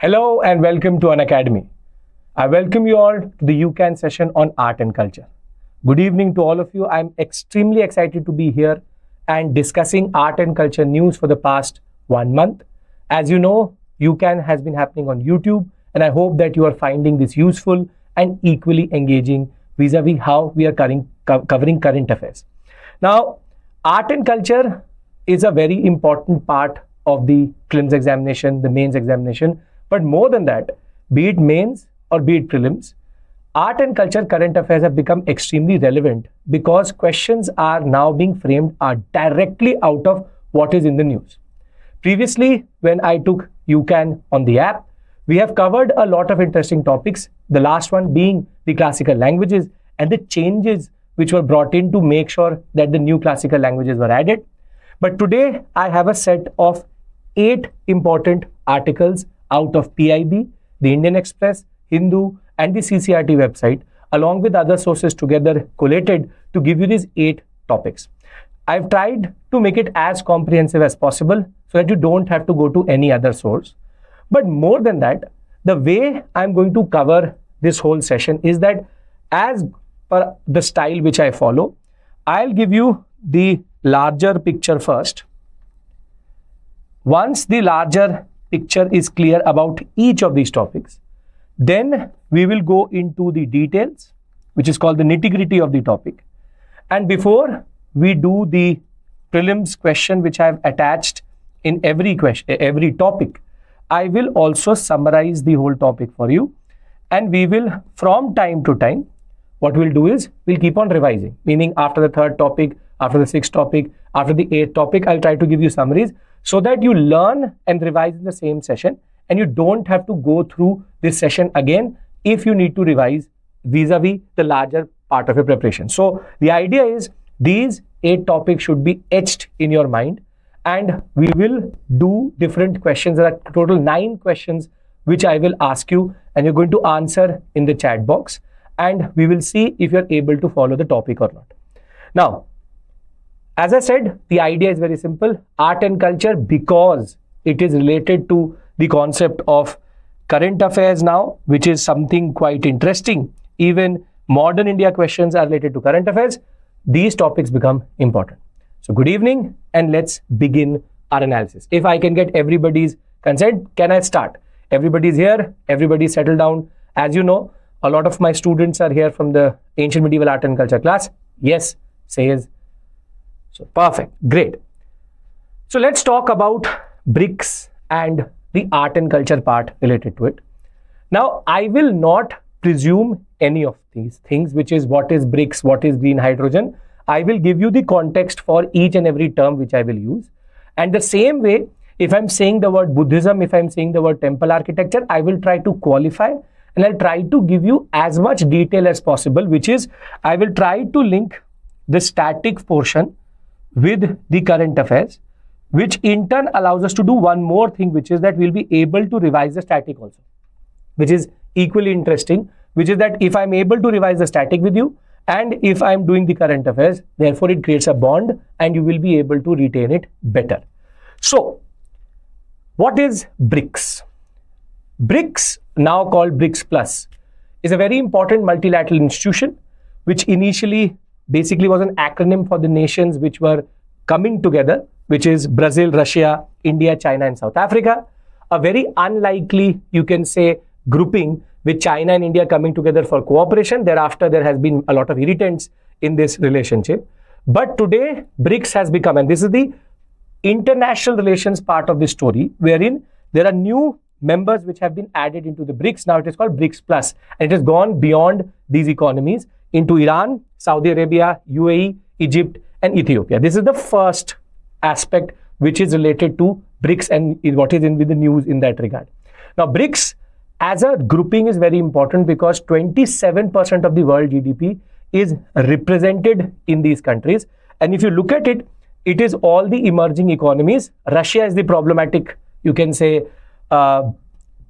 Hello and welcome to Unacademy. I welcome you all to the UCAN session on art and culture. Good evening to all of you. I'm extremely excited to be here and discussing art and culture news for the past 1 month. As you know, UCAN has been happening on YouTube, and I hope that you are finding this useful and equally engaging vis-a-vis how we are covering current affairs. Now, art and culture is a very important part of the prelims examination, the mains examination. But more than that, be it mains or be it prelims, art and culture current affairs have become extremely relevant because questions are now being framed directly out of what is in the news. Previously, when I took UCAN on the app, we have covered a lot of interesting topics, the last one being the classical languages and the changes which were brought in to make sure that the new classical languages were added. But today, I have a set of 8 important articles out of PIB, the Indian Express, Hindu, and the CCRT website, along with other sources together collated to give you these 8 topics. I've tried to make it as comprehensive as possible so that you don't have to go to any other source. But more than that, the way I'm going to cover this whole session is that as per the style which I follow, I'll give you the larger picture first. Once the larger picture is clear about each of these topics, then we will go into the details, which is called the nitty-gritty of the topic. And before we do the prelims question, which I have attached in every topic, I will also summarize the whole topic for you. And we will, from time to time, what we'll do is we'll keep on revising, meaning after the 3rd topic, after the 6th topic, after the 8th topic, I'll try to give you summaries so that you learn and revise in the same session, and you don't have to go through this session again if you need to revise vis-a-vis the larger part of your preparation. So the idea is these 8 topics should be etched in your mind, and we will do different questions. There are total 9 questions which I will ask you, and you're going to answer in the chat box, and we will see if you're able to follow the topic or not. Now, as I said, the idea is very simple. Art and culture, because it is related to the concept of current affairs now, which is something quite interesting. Even modern India questions are related to current affairs. These topics become important. So good evening, and let's begin our analysis. If I can get everybody's consent, can I start? Everybody's here, everybody's settled down. As you know, a lot of my students are here from the Ancient Medieval Art and Culture class. Yes, says. So perfect, great. So let's talk about BRICS and the art and culture part related to it. Now, I will not presume any of these things, which is what is BRICS, what is green hydrogen. I will give you the context for each and every term which I will use. And the same way, if I'm saying the word Buddhism, if I'm saying the word temple architecture, I will try to qualify and I'll try to give you as much detail as possible, which is I will try to link the static portion with the current affairs, which in turn allows us to do one more thing, which is that we'll be able to revise the static also, which is equally interesting, which is that if I'm able to revise the static with you and if I'm doing the current affairs, therefore it creates a bond and you will be able to retain it better. So, what is BRICS? BRICS, now called BRICS Plus, is a very important multilateral institution, which initially basically was an acronym for the nations which were coming together, which is Brazil, Russia, India, China, and South Africa. A very unlikely, you can say, grouping with China and India coming together for cooperation. Thereafter, there has been a lot of irritants in this relationship. But today, BRICS has become, and this is the international relations part of the story, wherein there are new members which have been added into the BRICS. Now it is called BRICS Plus, and it has gone beyond these economies into Iran, Saudi Arabia, UAE, Egypt, and Ethiopia. This is the first aspect which is related to BRICS and what is in with the news in that regard. Now, BRICS as a grouping is very important because 27% of the world GDP is represented in these countries. And if you look at it, it is all the emerging economies. Russia is the problematic, you can say,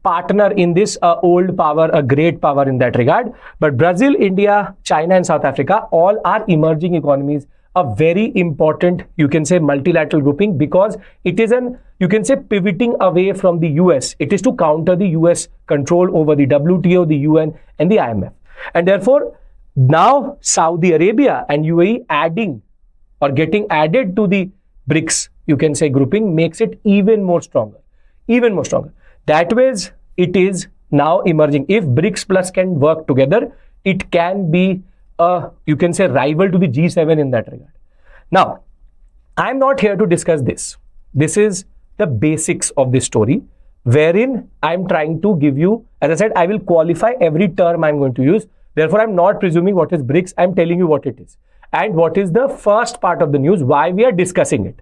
partner in this, old power, a great power in that regard. But Brazil, India, China, and South Africa all are emerging economies a very important, you can say, multilateral grouping, because it is an, you can say, pivoting away from the US. It is to counter the US control over the WTO, the UN and the IMF. And therefore, now Saudi Arabia and UAE adding or getting added to the BRICS, you can say, grouping makes it even more stronger, even more stronger. That ways, it is now emerging. If BRICS Plus can work together, it can be a, you can say, rival to the G7 in that regard. Now, I'm not here to discuss this. This is the basics of this story, wherein I'm trying to give you, as I said, I will qualify every term I'm going to use. Therefore, I'm not presuming what is BRICS. I'm telling you what it is and what is the first part of the news, why we are discussing it.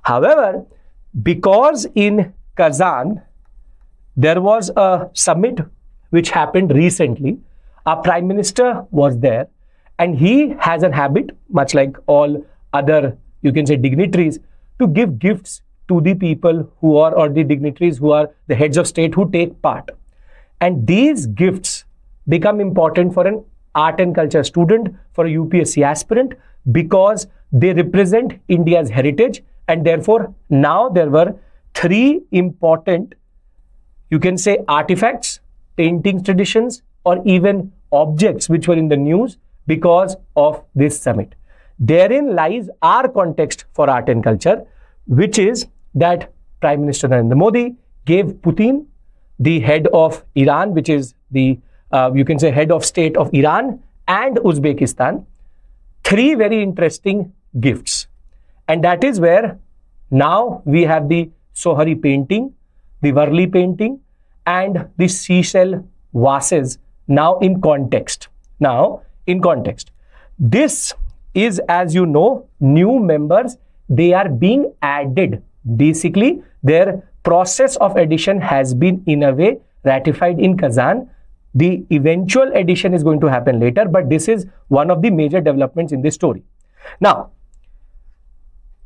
However, because in Kazan, there was a summit which happened recently. Our Prime Minister was there, and he has a habit, much like all other, you can say, dignitaries, to give gifts to the people who are, or the dignitaries who are the heads of state who take part. And these gifts become important for an art and culture student, for a UPSC aspirant, because they represent India's heritage. And therefore, now there were 3 important, you can say, artifacts, paintings, traditions, or even objects which were in the news because of this summit. Therein lies our context for art and culture, which is that Prime Minister Narendra Modi gave Putin, the head of Iran, which is the, you can say, head of state of Iran and Uzbekistan, 3 very interesting gifts. And that is where now we have the Sohari painting, the Varli painting, and the seashell vases now in context. Now, in context, this is, as you know, new members, they are being added. Basically, their process of addition has been, in a way, ratified in Kazan. The eventual addition is going to happen later, but this is one of the major developments in this story. Now,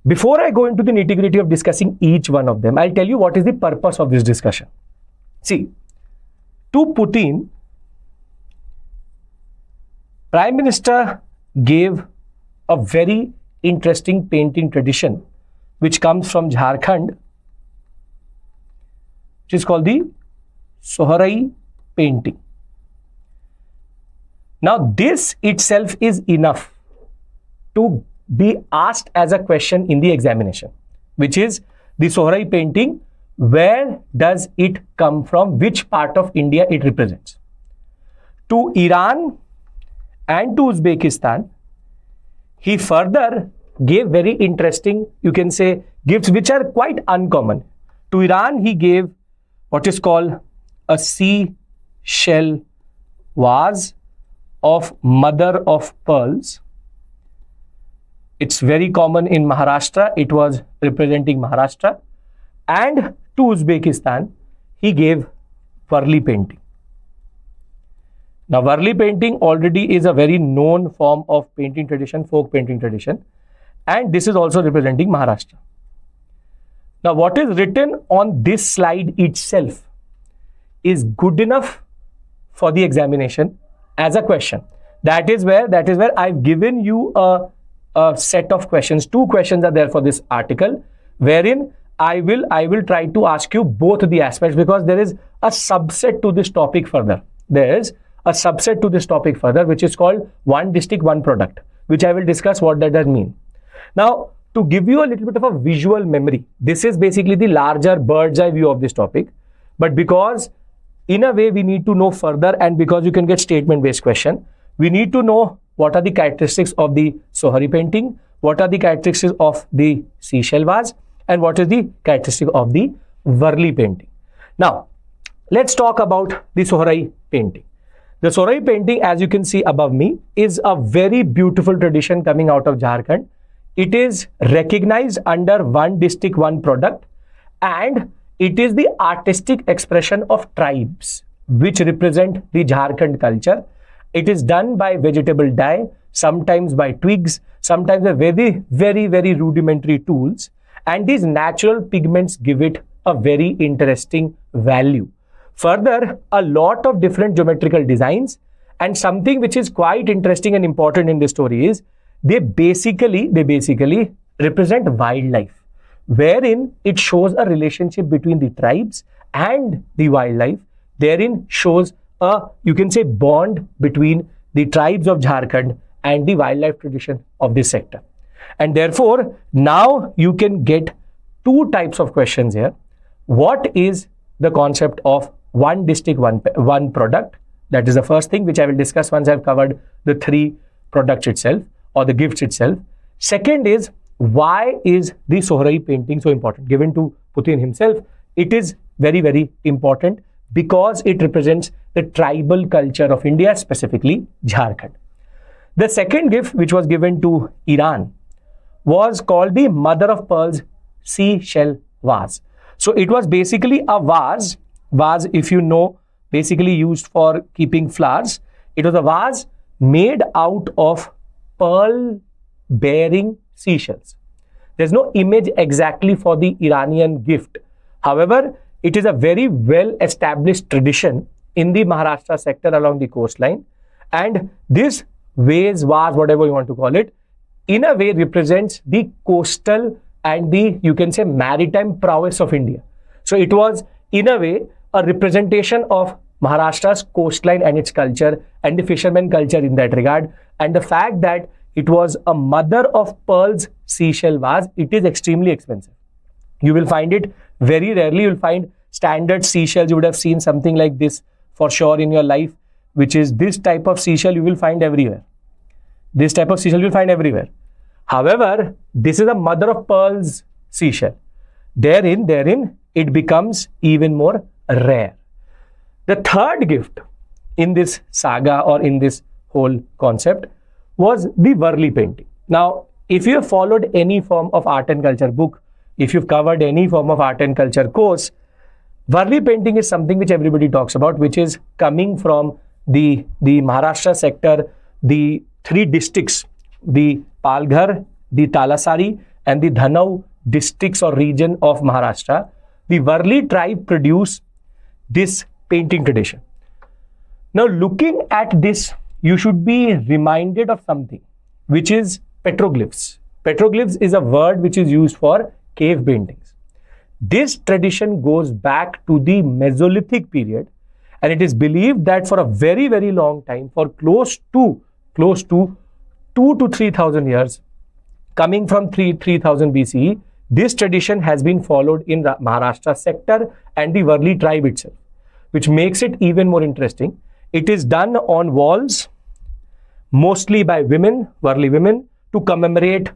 before I go into the nitty-gritty of discussing each one of them, I'll tell you what is the purpose of this discussion. See, to Putin, Prime Minister gave a very interesting painting tradition which comes from Jharkhand, which is called the Sohrai painting. Now, this itself is enough to be asked as a question in the examination, which is the Sohrai painting. Where does it come from? Which part of India it represents? To Iran and to Uzbekistan, he further gave very interesting, you can say, gifts which are quite uncommon. To Iran, he gave what is called a seashell vase of mother of pearls. It's very common in Maharashtra. It was representing Maharashtra. And to Uzbekistan, he gave Varli painting. Now, Varli painting already is a very known form of painting tradition, folk painting tradition. And this is also representing Maharashtra. Now, what is written on this slide itself is good enough for the examination as a question. That is where I've given you a set of questions. 2 questions are there for this article, wherein I will try to ask you both the aspects, because there is a subset to this topic further. There is a subset to this topic further, which is called one district, one product, which I will discuss what that does mean. Now, to give you a little bit of a visual memory, this is basically the larger bird's eye view of this topic. But because in a way we need to know further, and because you can get statement-based question, we need to know what are the characteristics of the Sohari painting, what are the characteristics of the seashell vase, and what is the characteristic of the Varli painting. Now, let's talk about the Sohrai painting. The Sohrai painting, as you can see above me, is a very beautiful tradition coming out of Jharkhand. It is recognized under one district, one product, and it is the artistic expression of tribes which represent the Jharkhand culture. It is done by vegetable dye, sometimes by twigs, sometimes by very, very, very rudimentary tools. And these natural pigments give it a very interesting value. Further, a lot of different geometrical designs, and something which is quite interesting and important in this story is they basically represent wildlife, wherein it shows a relationship between the tribes and the wildlife. Therein shows a, you can say, bond between the tribes of Jharkhand and the wildlife tradition of this sector. And therefore, now you can get two types of questions here. What is the concept of one district, one product? That is the first thing, which I will discuss once I have covered the three products itself or the gifts itself. Second is, why is the Sohrai painting so important? Given to Putin himself, it is very, very important because it represents the tribal culture of India, specifically Jharkhand. The second gift, which was given to Iran, was called the mother of pearls seashell vase. So it was basically a vase, if you know, basically used for keeping flowers. It was a vase made out of pearl bearing seashells. There's no image exactly for the Iranian gift. However, it is a very well established tradition in the Maharashtra sector along the coastline, and this vase, whatever you want to call it, in a way represents the coastal and the, you can say, maritime prowess of India. So it was in a way a representation of Maharashtra's coastline and its culture and the fisherman culture in that regard. And the fact that it was a mother of pearls seashell vase, it is extremely expensive. You will find it very rarely. You will find standard seashells. You would have seen something like this for sure in your life, which is this type of seashell you will find everywhere. This type of seashell you will find everywhere. However, this is a mother of pearls seashell. Therein, it becomes even more rare. The third gift in this saga or in this whole concept was the Varli painting. Now, if you have followed any form of art and culture book, if you've covered any form of art and culture course, Varli painting is something which everybody talks about, which is coming from the Maharashtra sector, the three districts, the Palghar, the Talasari and the Dhanau districts or region of Maharashtra. The Varli tribe produce this painting tradition. Now, looking at this, you should be reminded of something, which is petroglyphs. Petroglyphs is a word which is used for cave paintings. This tradition goes back to the Mesolithic period, and it is believed that for a very, very long time, for close to 2 to 3,000 years, coming from 3000 BCE, this tradition has been followed in the Maharashtra sector and the Varli tribe itself, which makes it even more interesting. It is done on walls, mostly by women, Varli women, to commemorate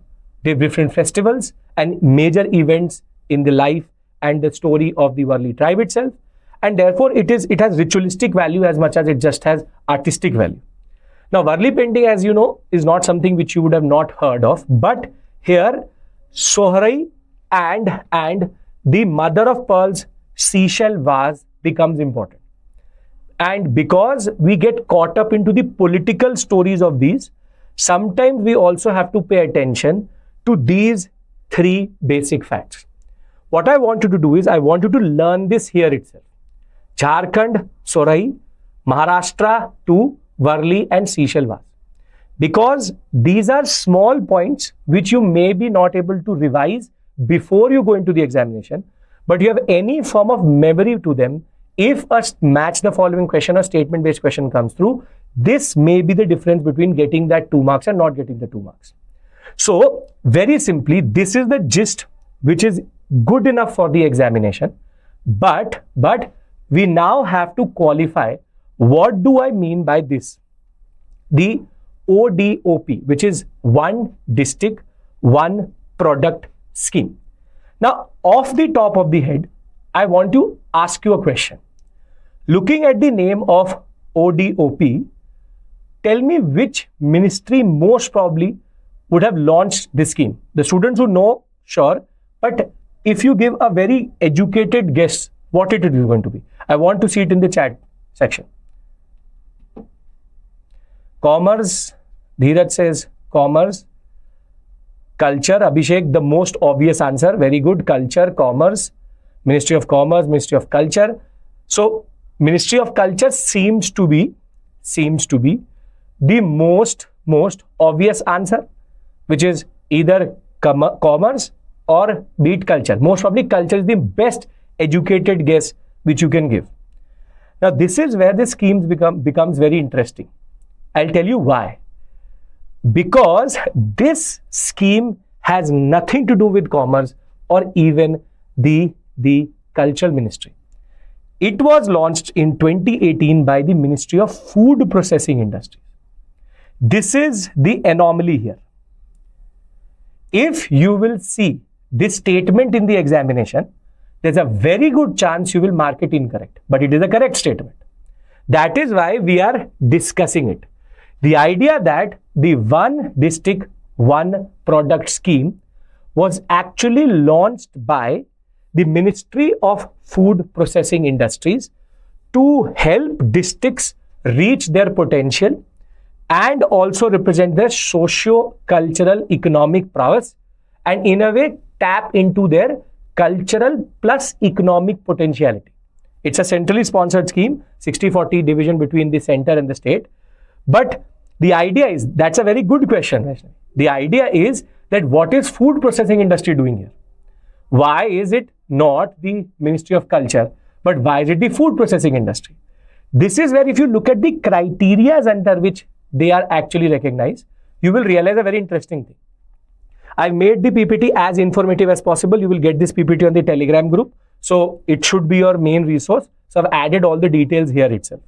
the different festivals and major events in the life and the story of the Varli tribe itself. And therefore, it has ritualistic value as much as it just has artistic value. Now, Varli painting, as you know, is not something which you would have not heard of, but here, Sohrai and the mother of pearls seashell vase becomes important. And because we get caught up into the political stories of these, sometimes we also have to pay attention to these three basic facts. What I want you to do is, I want you to learn this here itself. Jharkhand, Sohrai, Maharashtra to Varli and seashell vase. Because these are small points which you may be not able to revise before you go into the examination, but you have any form of memory to them. If a match the following question or statement based question comes through, this may be the difference between getting that 2 marks and not getting the 2 marks. So very simply, this is the gist which is good enough for the examination, but we now have to qualify. What do I mean by this? The ODOP, which is one district, one product scheme. Now, off the top of the head, I want to ask you a question. Looking at the name of ODOP, tell me which ministry most probably would have launched this scheme. The students who know, sure, but if you give a very educated guess, what it is going to be? I want to see it in the chat section. Commerce, Dheeraj says commerce. Culture, Abhishek, the most obvious answer. Very good. Culture, commerce, Ministry of Commerce, Ministry of Culture. So, Ministry of Culture seems to be the most obvious answer. which is either commerce or be it culture. Most probably culture is the best educated guess which you can give. Now this is where the schemes becomes very interesting. I'll tell you why. Because this scheme has nothing to do with commerce or even the cultural ministry. It was launched in 2018 by the Ministry of Food Processing Industry. This is the anomaly here. If you will see this statement in the examination, there's a very good chance you will mark it incorrect, but it is a correct statement. That is why we are discussing it. The idea that the one district, one product scheme was actually launched by the Ministry of Food Processing Industries to help districts reach their potential and also represent their socio-cultural economic prowess and in a way tap into their cultural plus economic potentiality. It's a centrally sponsored scheme, 60-40 division between the center and the state. But the idea is, that's a very good question. The idea is that what is food processing industry doing here? Why is it not the Ministry of Culture, but why is it the food processing industry? This is where if you look at the criteria under which they are actually recognized, you will realize a very interesting thing. I've made the PPT as informative as possible. You will get this PPT on the Telegram group. So it should be your main resource. So I've added all the details here itself.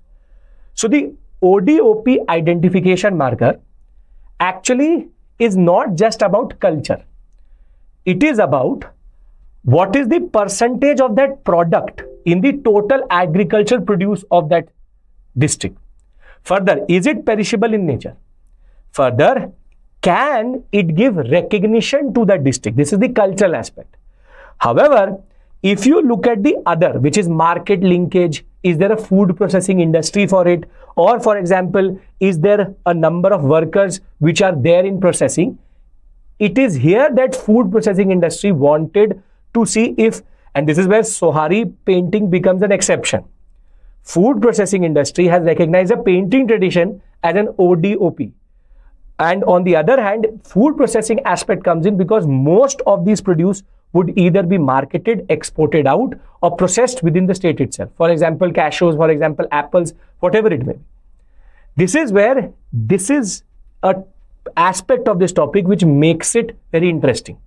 So the ODOP identification marker actually is not just about culture. It is about what is the percentage of that product in the total agricultural produce of that district. Further, is it perishable in nature? Further, can it give recognition to the district? This is the cultural aspect. However, if you look at the other, which is market linkage, is there a food processing industry for it? Or for example, is there a number of workers which are there in processing? It is here that food processing industry wanted to see if, and this is where Sohari painting becomes an exception. Food processing industry has recognized a painting tradition as an ODOP. And on the other hand, food processing aspect comes in because most of these produce would either be marketed, exported out, or processed within the state itself. For example, cashews, for example, apples, whatever it may be. This is where this is an aspect of this topic which makes it very interesting.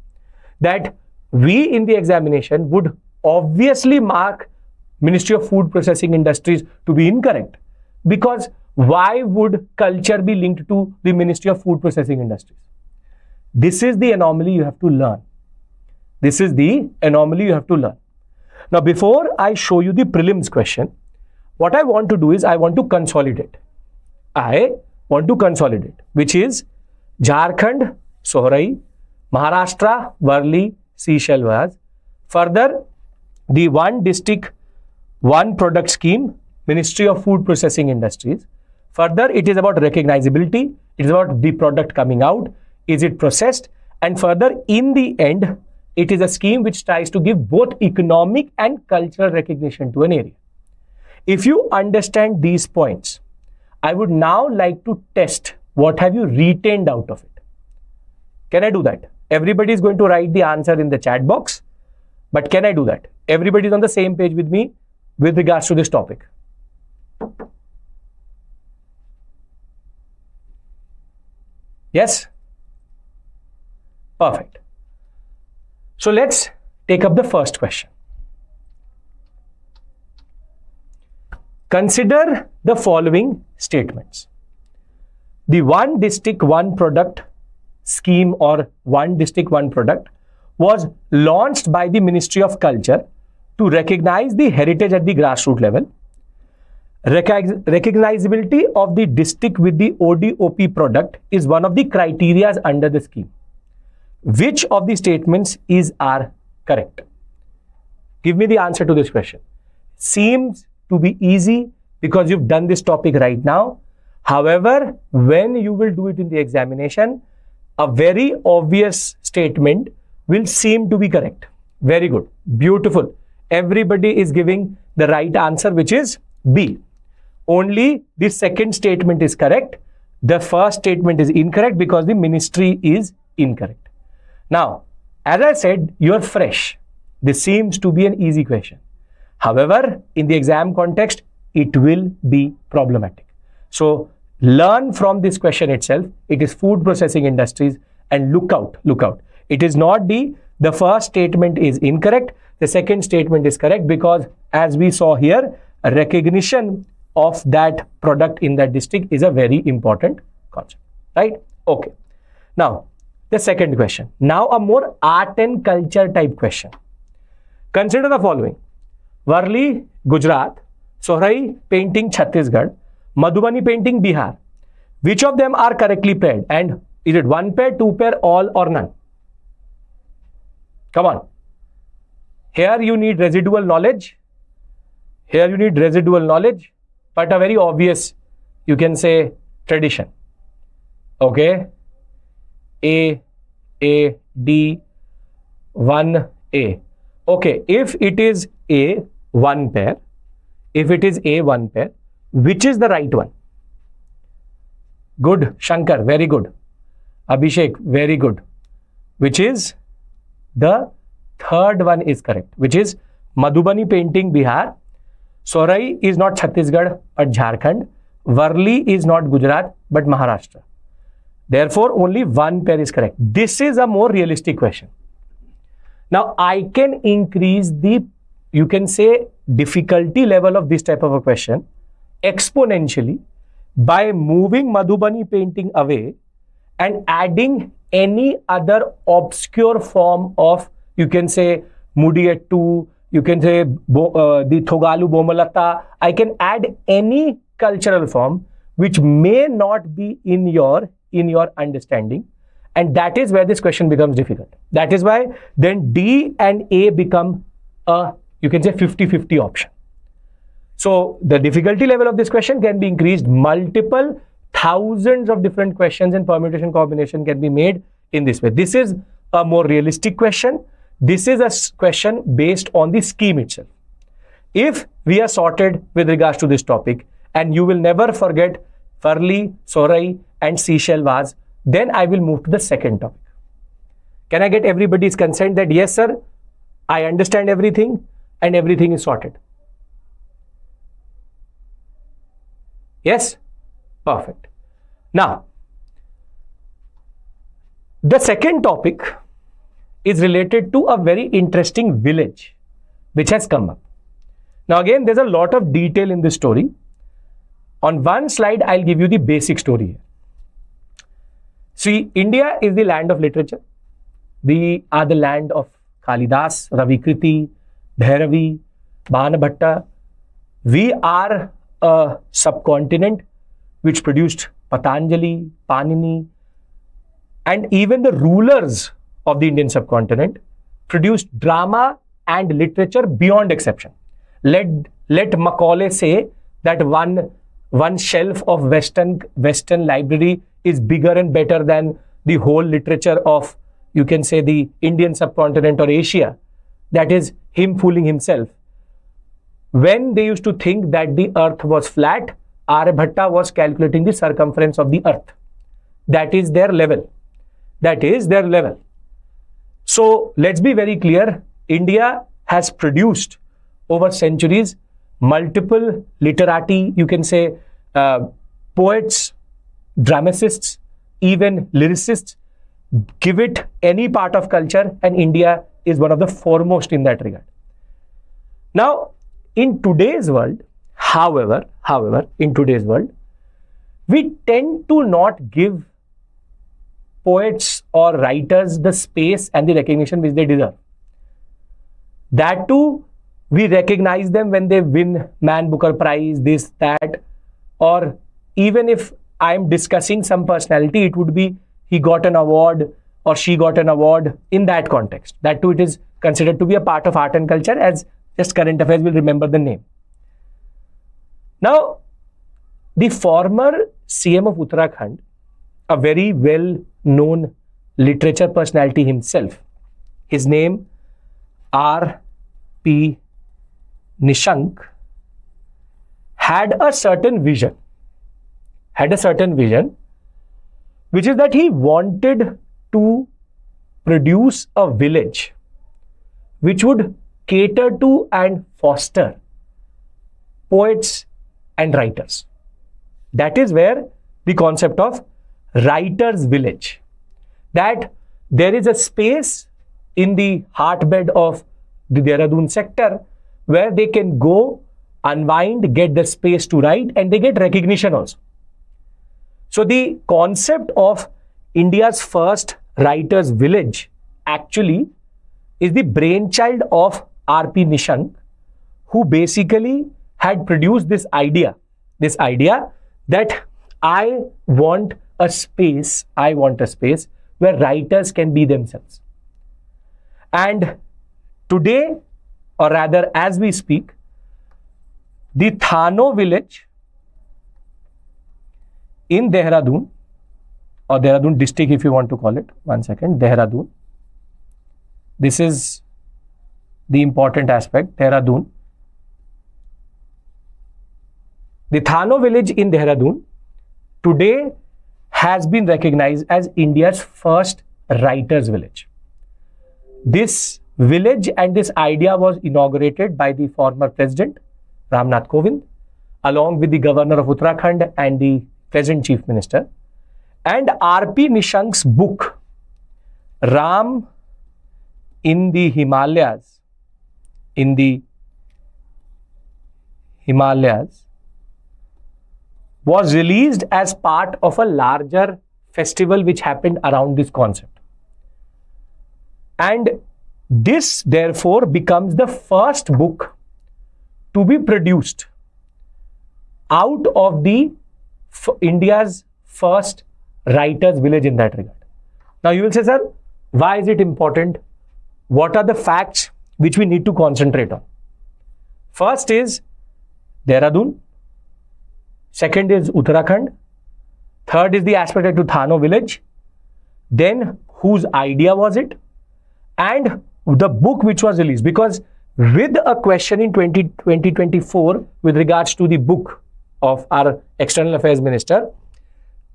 That we in the examination would obviously mark Ministry of Food Processing Industries to be incorrect. Because why would culture be linked to the Ministry of Food Processing Industries? This is the anomaly you have to learn. This is the anomaly you have to learn. Now, before I show you the prelims question, what I want to do is I want to consolidate. I want to consolidate, which is Jharkhand, Sohrai, Maharashtra, Varli, Seychelles. Further, the one district, one product scheme, Ministry of Food Processing Industries. Further, it is about recognizability. It is about the product coming out. Is it processed? And further, in the end, it is a scheme which tries to give both economic and cultural recognition to an area. If you understand these points, I would now like to test what have you retained out of it. Can I do that? Everybody is going to write the answer in the chat box. But can I do that? Everybody is on the same page with me with regards to this topic. Yes? Perfect. So let's take up the first question. Consider the following statements. The one district, one product scheme or one district, one product was launched by the Ministry of Culture to recognize the heritage at the grassroots level. Recognizability of the district with the ODOP product is one of the criteria under the scheme. Which of the statements are correct? Give me the answer to this question. Seems to be easy because you've done this topic right now. However, when you will do it in the examination, a very obvious statement will seem to be correct. Very good. Beautiful. Everybody is giving the right answer, which is B. Only the second statement is correct. The first statement is incorrect because the ministry is incorrect. Now, as I said, you're fresh. This seems to be an easy question. However, in the exam context, it will be problematic. So, learn from this question itself. It is food processing industries, and look out. It is not the first statement is incorrect, the second statement is correct, because as we saw here, a recognition of that product in that district is a very important concept, right? Okay. Now, the second question. Now, a more art and culture type question. Consider the following. Varli, Gujarat. Sohrai painting, Chhattisgarh. Madhubani painting, Bihar. Which of them are correctly paired? And is it one pair, two pair, all or none? Come on. Here you need residual knowledge. But a very obvious, you can say, tradition. Okay. A, D, 1A. Okay, if it is A, one pair, which is the right one? Good, Shankar, very good. Abhishek, very good. Which is the third one is correct, which is Madhubani painting, Bihar. Sorai is not Chhattisgarh, but Jharkhand. Varli is not Gujarat, but Maharashtra. Therefore, only one pair is correct. This is a more realistic question. Now, I can increase the, you can say, difficulty level of this type of a question exponentially by moving Madhubani painting away and adding any other obscure form of, you can say, Mudiyettu, you can say the Thogalu Bomalata. I can add any cultural form which may not be in your understanding, and that is where this question becomes difficult. That is why then D and A become a, you can say, 50-50 option. So the difficulty level of this question can be increased. Multiple thousands of different questions and permutation combination can be made in this way. This is a more realistic question. This is a question based on the scheme itself. If we are sorted with regards to this topic, and you will never forget Farli, Sorai and Seashell vase, then I will move to the second topic. Can I get everybody's consent that yes sir, I understand everything and everything is sorted? Yes? Perfect. Now, the second topic is related to a very interesting village which has come up. Now again, there's a lot of detail in this story. On one slide, I'll give you the basic story here. See, India is the land of literature. We are the land of Kalidas, Ravikriti, Bhairavi, Banabhatta. We are a subcontinent which produced Patanjali, Panini, and even the rulers of the Indian subcontinent produced drama and literature beyond exception. Let Macaulay say that one shelf of Western library is bigger and better than the whole literature of, you can say, the Indian subcontinent or Asia. That is him fooling himself. When they used to think that the earth was flat, Aryabhatta was calculating the circumference of the earth. That is their level. So let's be very clear. India has produced over centuries multiple literati, you can say, poets, dramatists, even lyricists. Give it any part of culture and India is one of the foremost in that regard. Now, in today's world, however, in today's world, we tend to not give poets or writers the space and the recognition which they deserve. That too, we recognize them when they win Man Booker Prize, this, that, or even if I'm discussing some personality, it would be he got an award or she got an award in that context. That too, it is considered to be a part of art and culture, as just current affairs will remember the name. Now, the former CM of Uttarakhand, a very well-known literature personality himself, his name R.P. Nishank, had a certain vision, which is that he wanted to produce a village which would cater to and foster poets and writers. That is where the concept of writer's village, that there is a space in the heartbed of the Dehradun sector where they can go, unwind, get the space to write, and they get recognition also. So the concept of India's first writer's village actually is the brainchild of R.P. Nishank, who basically had produced this idea that I want a space where writers can be themselves. And today, or rather as we speak, the Thano village in Dehradun, or Dehradun district if you want to call it, Dehradun. This is the important aspect, Dehradun. The Thano village in Dehradun today has been recognized as India's first writer's village. This village and this idea was inaugurated by the former president, Ramnath Kovind, along with the governor of Uttarakhand and the present chief minister. And R.P. Nishank's book, Ram in the Himalayas, was released as part of a larger festival which happened around this concept. And this therefore becomes the first book to be produced out of the India's first writer's village in that regard. Now you will say, sir, why is it important? What are the facts which we need to concentrate on? First is Dehradun. Second is Uttarakhand. Third is the aspect to Thano village. Then whose idea was it? And the book which was released. Because with a question in 2024 with regards to the book of our External Affairs Minister,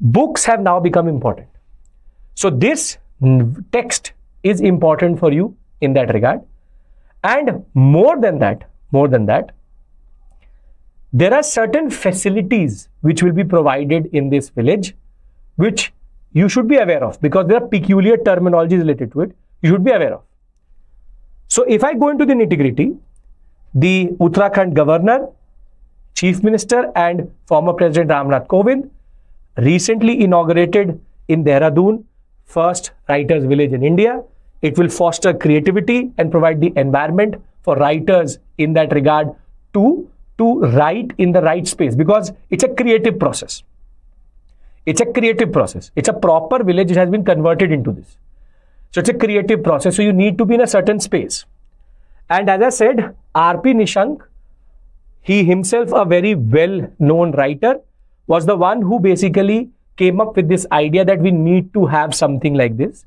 books have now become important. So this text is important for you in that regard. And more than that, there are certain facilities which will be provided in this village, which you should be aware of because there are peculiar terminologies related to it. You should be aware of. So if I go into the nitty-gritty, the Uttarakhand governor, chief minister and former president Ramnath Kovind recently inaugurated in Dehradun first writers village in India. It will foster creativity and provide the environment for writers in that regard to write in the right space, because it's a creative process. It's a proper village which has been converted into this. So it's a creative process. So you need to be in a certain space. And as I said, R.P. Nishank, he himself a very well-known writer, was the one who basically came up with this idea that we need to have something like this.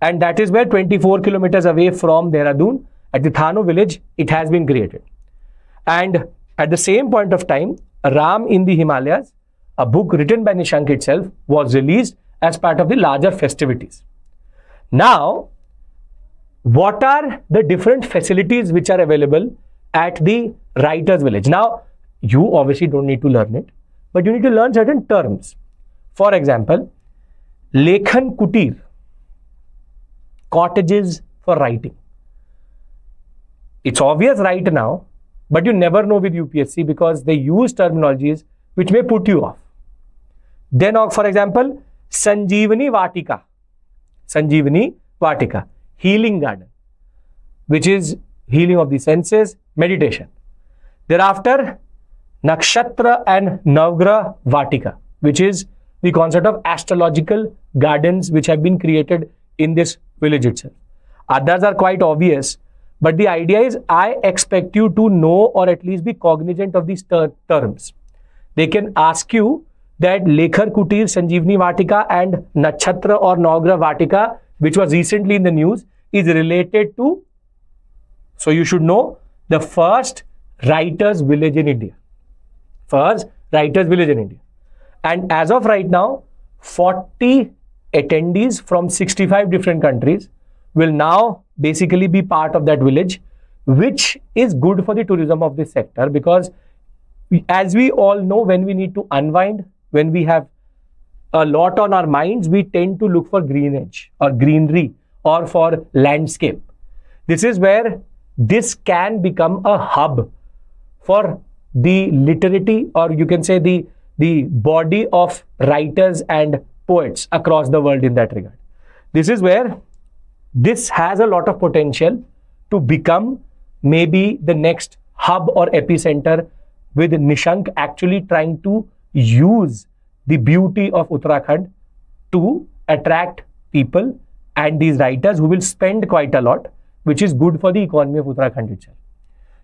And that is where 24 kilometers away from Dehradun, at the Thano village, it has been created. And at the same point of time, Ram in the Himalayas, a book written by Nishank itself, was released as part of the larger festivities. Now, what are the different facilities which are available at the writer's village? Now, you obviously don't need to learn it, but you need to learn certain terms. For example, Lekhan Kutir, cottages for writing. It's obvious right now, but you never know with UPSC because they use terminologies which may put you off. Then, for example, Sanjeevani Vatika, healing garden, which is healing of the senses, meditation. Thereafter, Nakshatra and Navgraha Vatika, which is the concept of astrological gardens which have been created in this village itself. Others are quite obvious, but the idea is I expect you to know or at least be cognizant of these terms. They can ask you that Lekhar Kutir, Sanjeevani Vatika and Nakshatra or Navgraha Vatika, which was recently in the news, is related to, so you should know, the first writer's village in India. And as of right now, 40 attendees from 65 different countries will now basically be part of that village, which is good for the tourism of this sector, because as we all know, when we need to unwind, when we have a lot on our minds, we tend to look for greenage or greenery or for landscape. This is where this can become a hub for the literary, or you can say the body of writers and poets across the world in that regard. This is where this has a lot of potential to become maybe the next hub or epicenter, with Nishank actually trying to use the beauty of Uttarakhand to attract people and these writers who will spend quite a lot, which is good for the economy of Uttarakhand itself.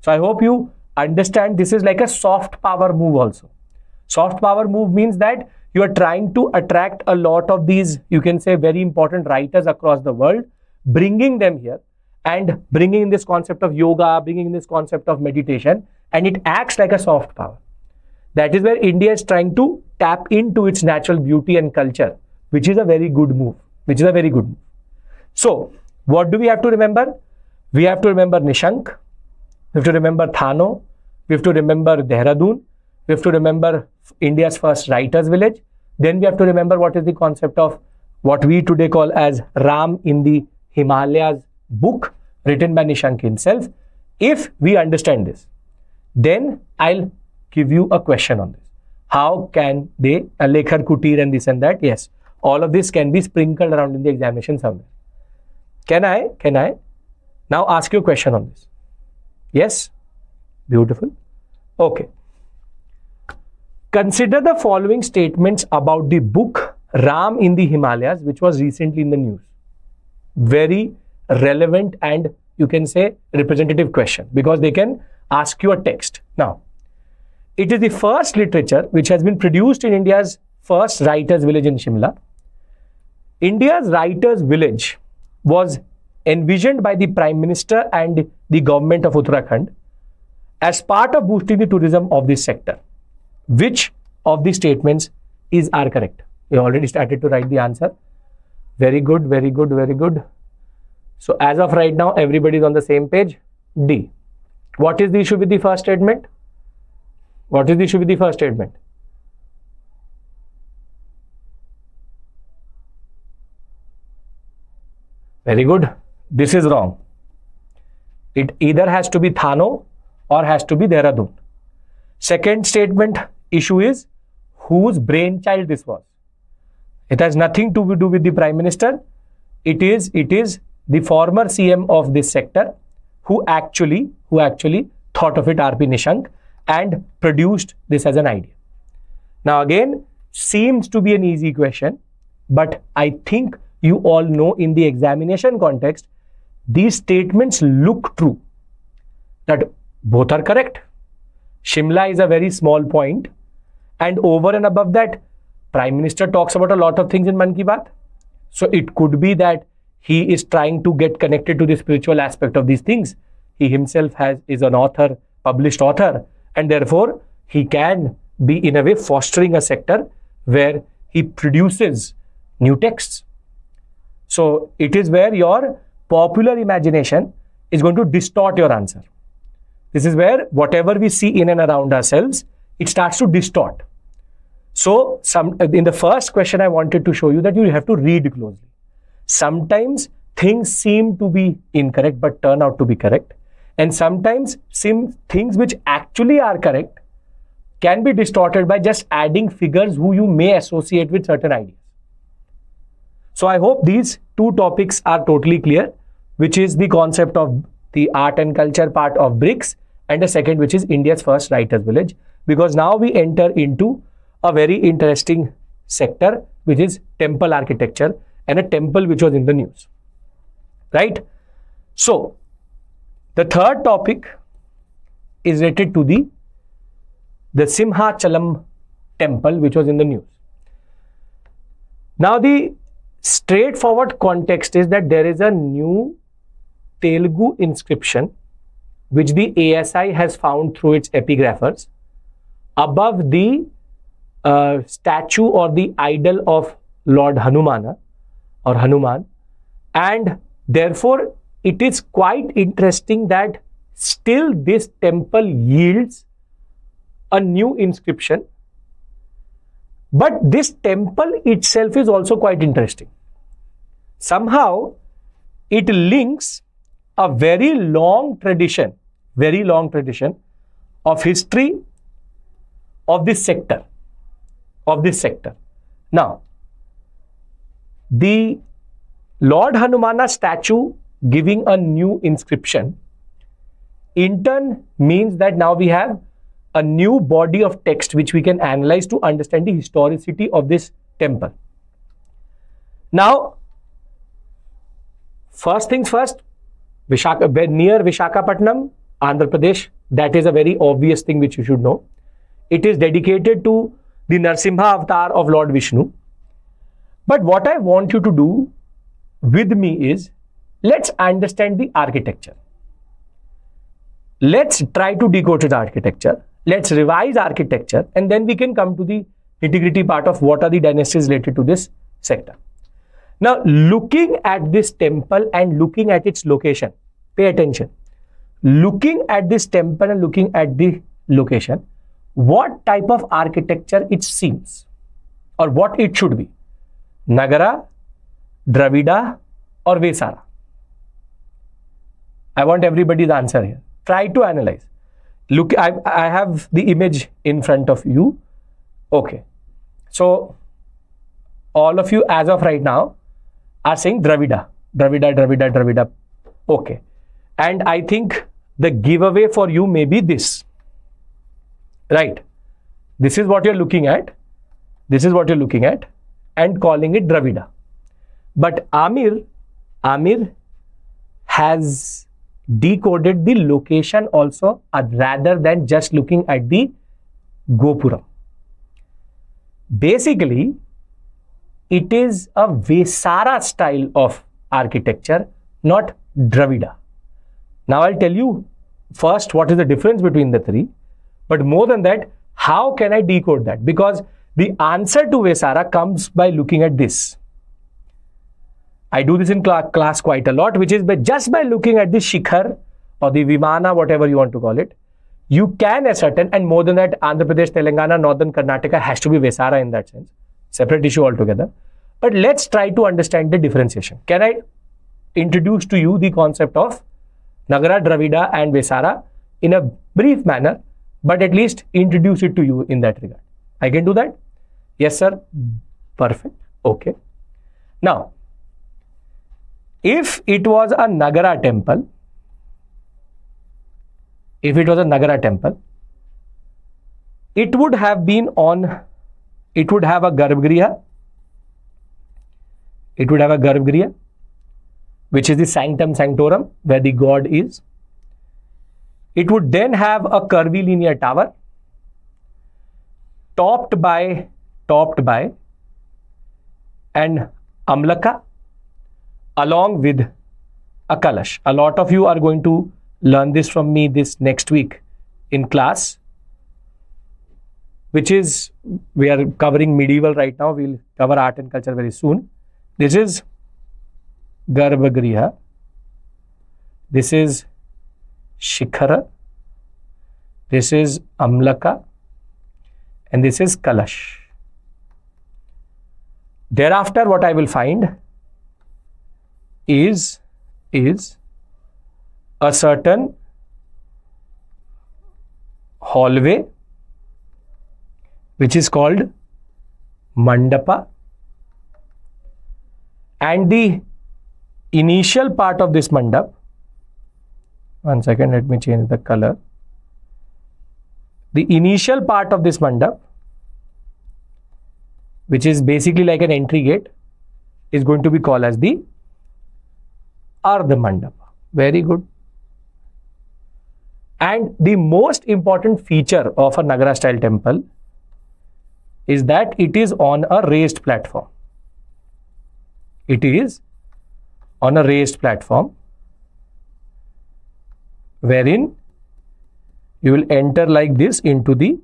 So I hope you understand this is like a soft power move also. Soft power move means that you are trying to attract a lot of these, you can say, very important writers across the world, bringing them here and bringing in this concept of yoga, bringing in this concept of meditation, and it acts like a soft power. That is where India is trying to tap into its natural beauty and culture, which is a very good move, So what do we have to remember? We have to remember Nishank, we have to remember Thano, we have to remember Dehradun, we have to remember India's first writers village. Then we have to remember what is the concept of what we today call as Ram in the Himalayas book written by Nishank himself. If we understand this, then I'll give you a question on this. How can they, Lekhar Kutir and this and that? Yes, all of this can be sprinkled around in the examination somewhere. Can I now ask you a question on this? Yes? Beautiful. Okay. Consider the following statements about the book Ram in the Himalayas, which was recently in the news. Very relevant and you can say representative question, because they can ask you a text. Now, it is the first literature which has been produced in India's first writers village in Shimla. India's writers village was envisioned by the Prime Minister and the government of Uttarakhand as part of boosting the tourism of this sector. Which of these statements are correct? You already started to write the answer. Very good, very good, very good. So as of right now, everybody is on the same page. D. What is the issue with the first statement? What is the issue with the first statement? Very good. This is wrong. It either has to be Thano or has to be Dehradun. Second statement issue is whose brainchild this was. It has nothing to do with the Prime Minister. It is the former CM of this sector who actually thought of it, RP Nishank, and produced this as an idea. Now again, seems to be an easy question, but I think you all know in the examination context, these statements look true, that both are correct. Shimla is a very small point, and over and above that, Prime Minister talks about a lot of things in Mann Ki Baat. So it could be that he is trying to get connected to the spiritual aspect of these things. He himself is an author, published author, and therefore he can be in a way fostering a sector where he produces new texts. So it is where your popular imagination is going to distort your answer. This is where whatever we see in and around ourselves, it starts to distort. So in the first question, I wanted to show you that you have to read closely. Sometimes things seem to be incorrect but turn out to be correct. And sometimes things which actually are correct can be distorted by just adding figures who you may associate with certain ideas. So I hope these two topics are totally clear, which is the concept of the art and culture part of BRICS, and the second, which is India's first writers village, because now we enter into a very interesting sector, which is temple architecture, and a temple which was in the news, right? So the third topic is related to the Simhachalam temple, which was in the news. Now the straightforward context is that there is a new Telugu inscription which the ASI has found through its epigraphers above the statue or the idol of Lord Hanumana, or Hanuman, and therefore it is quite interesting that still this temple yields a new inscription. But this temple itself is also quite interesting. Somehow it links a very long tradition of history of this sector. Now, the Lord Hanumana statue giving a new inscription in turn means that now we have a new body of text which we can analyze to understand the historicity of this temple. Now, first things first, near Visakhapatnam, Andhra Pradesh, that is a very obvious thing which you should know. It is dedicated to the Narsimha avatar of Lord Vishnu. But what I want you to do with me is, let's understand the architecture. Let's try to decode the architecture. Let's revise architecture, and then we can come to the nitty-gritty part of what are the dynasties related to this sector. Now, looking at this temple and looking at its location, pay attention. Looking at this temple and looking at the location, what type of architecture it seems or what it should be? Nagara, Dravida or Vesara? I want everybody's answer here. Try to analyze. Look, I have the image in front of you. Okay. So, all of you as of right now are saying Dravida. Okay. And I think the giveaway for you may be this. Right. This is what you're looking at. And calling it Dravida. But Amir has decoded the location also rather than just looking at the Gopuram. Basically, it is a Vesara style of architecture, not Dravida. Now I'll tell you first what is the difference between the three, but more than that, how can I decode that? Because the answer to Vesara comes by looking at this. I do this in class quite a lot, which is just by looking at the Shikhar or the Vimana, whatever you want to call it, you can ascertain, and more than that, Andhra Pradesh, Telangana, Northern Karnataka has to be Vesara in that sense. Separate issue altogether. But let's try to understand the differentiation. Can I introduce to you the concept of Nagara, Dravida and Vesara in a brief manner, but at least introduce it to you in that regard? I can do that? Yes, sir. Perfect. Okay. Now, if it was a Nagara temple, it would have a Garbhagriha, which is the sanctum sanctorum where the god is. It would then have a curvilinear tower topped by an amlaka along with a kalash. A lot of you are going to learn this from me this next week in class, which is, we are covering medieval right now. We'll cover art and culture very soon. This is Garbhagriha. This is Shikhara. This is Amlaka. And this is Kalash. Thereafter, what I will find is a certain hallway which is called Mandapa, and the initial part of this mandap, one second, let me change the color. The initial part of this mandap, which is basically like an entry gate, is going to be called as the Ardha Mandapa. Very good. And the most important feature of a Nagara style temple is that it is on a raised platform. It is on a raised platform wherein you will enter like this into the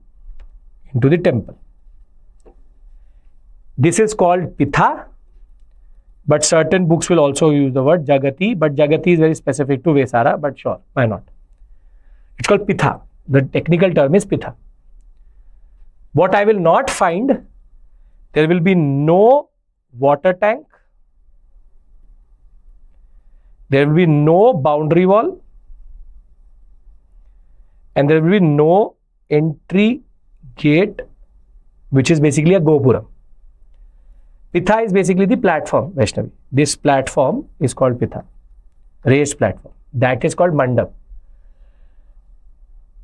temple. This is called Pitha. but certain books will also use the word Jagati, but Jagati is very specific to Vesara, but sure, why not? It's called Pitha. The technical term is Pitha. What I will not find, there will be no water tank, there will be no boundary wall, and there will be no entry gate, which is basically a Gopuram. Pitha is basically the platform, Vaishnavi. This platform is called Pitha, raised platform. That is called Mandap.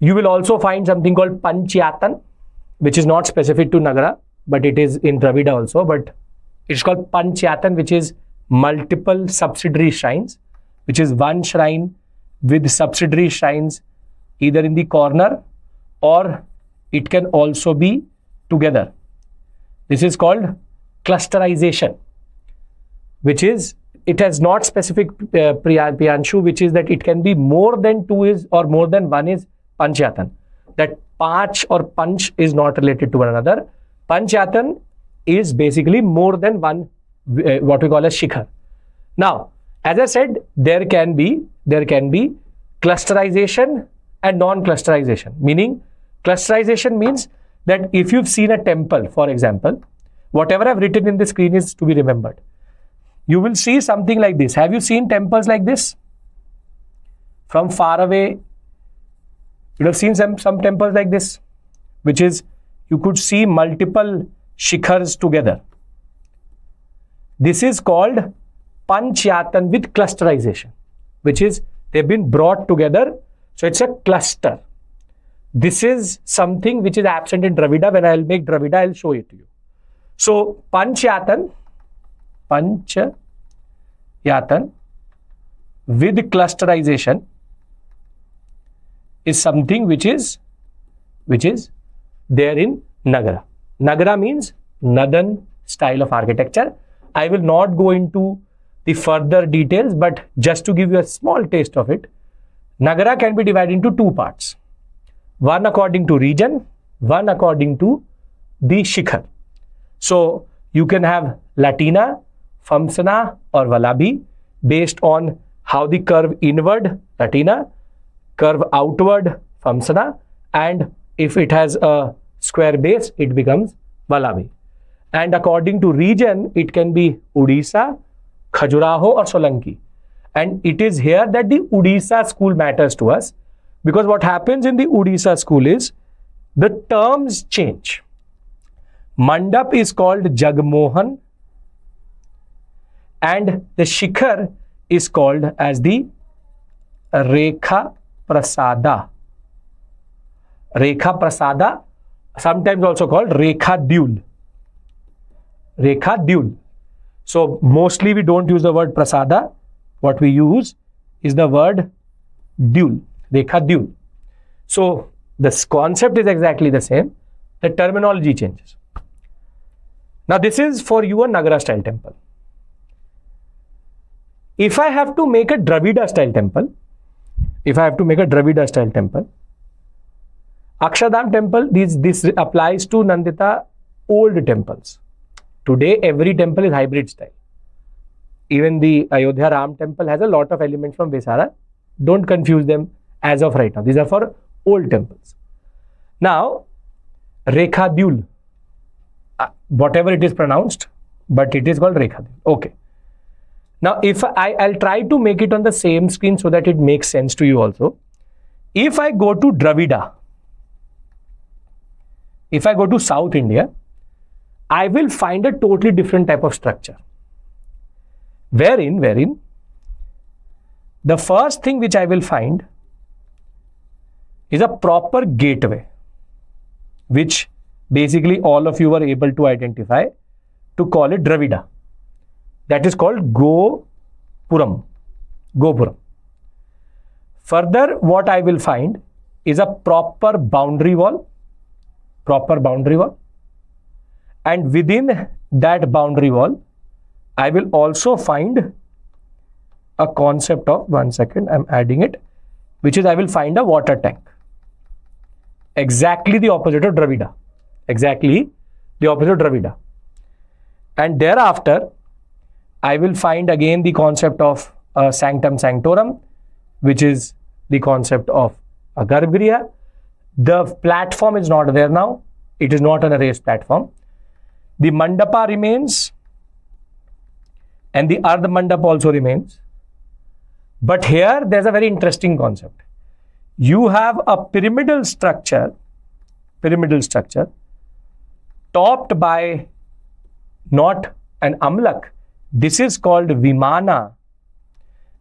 You will also find something called Panchyatan, which is not specific to Nagara, but it is in Dravida also. But it's called Panchyatan, which is multiple subsidiary shrines, which is one shrine with subsidiary shrines either in the corner or it can also be together. This is called clusterization, which is, it has not specific Priyanshu, which is that it can be more than two is or more than one is Panchyatan. That Panch or Panch is not related to one another. Panchyatan is basically more than one, what we call as Shikhar. Now, as I said, there can be clusterization and non-clusterization. Meaning, clusterization means that if you've seen a temple, for example, whatever I've written in the screen is to be remembered. You will see something like this. Have you seen temples like this? From far away, you have seen some temples like this, which is, you could see multiple shikhars together. This is called Panchyatan with clusterization, which is, they've been brought together. So it's a cluster. This is something which is absent in Dravida. When I'll make Dravida, I'll show it to you. So Panchyatan with clusterization is something which is there in Nagara. Nagara means northern style of architecture. I will not go into the further details, but just to give you a small taste of it, Nagara can be divided into two parts. One according to region, one according to the Shikhar. So you can have Latina, Famsana or Vallabhi based on how the curve inward, Latina, curve outward, Famsana, and if it has a square base, it becomes Vallabhi. And according to region, it can be Odisha, Khajuraho or Solanki. And it is here that the Odisha school matters to us, because what happens in the Odisha school is the terms change. Mandap is called Jagmohan and the Shikhar is called as the Rekha Prasada. Rekha Prasada, sometimes also called Rekha Dyul. Rekha Dyul. So mostly we don't use the word Prasada. What we use is the word Dyul. Rekha Dyul. So this concept is exactly the same. The terminology changes. Now this is for you a Nagara style temple. If I have to make a Dravida style temple, Akshardham temple, this applies to Nandita old temples. Today every temple is hybrid style. Even the Ayodhya Ram temple has a lot of elements from Vesara. Don't confuse them as of right now. These are for old temples. Now, Rekha Dyul, whatever it is pronounced, but it is called Rekha Dyul. Okay. Now, if I'll try to make it on the same screen so that it makes sense to you also. If I go to Dravida, if I go to South India, I will find a totally different type of structure. Wherein the first thing which I will find is a proper gateway, which basically all of you were able to identify to call it Dravida. That is called Gopuram. Further, what I will find is a proper boundary wall. And within that boundary wall, I will also find a concept of, one second, I'm adding it, which is I will find a water tank. Exactly the opposite of Dravida. And thereafter, I will find again the concept of a sanctum sanctorum, which is the concept of a Garbhagriha. The platform is not there now. It is not on a raised platform. The mandapa remains and the Ardha Mandap also remains. But here there's a very interesting concept. You have a pyramidal structure topped by not an amlak. This is called Vimana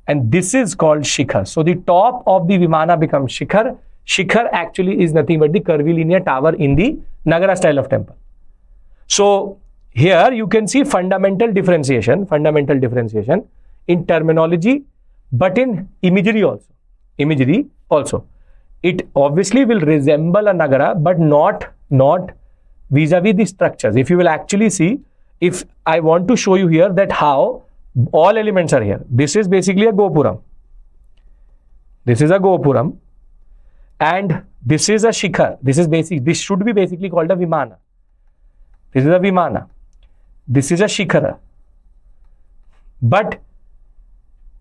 and this is called Shikhar. So the top of the Vimana becomes Shikhar. Shikhar actually is nothing but the curvilinear tower in the Nagara style of temple. So here you can see fundamental differentiation in terminology, but in imagery also. It obviously will resemble a Nagara, but not vis-a-vis the structures. If you will actually see, if I want to show you here that how all elements are here. This is basically a Gopuram. And this is a Shikhar. This should be basically called a Vimana. This is a Vimana. This is a Shikhara. But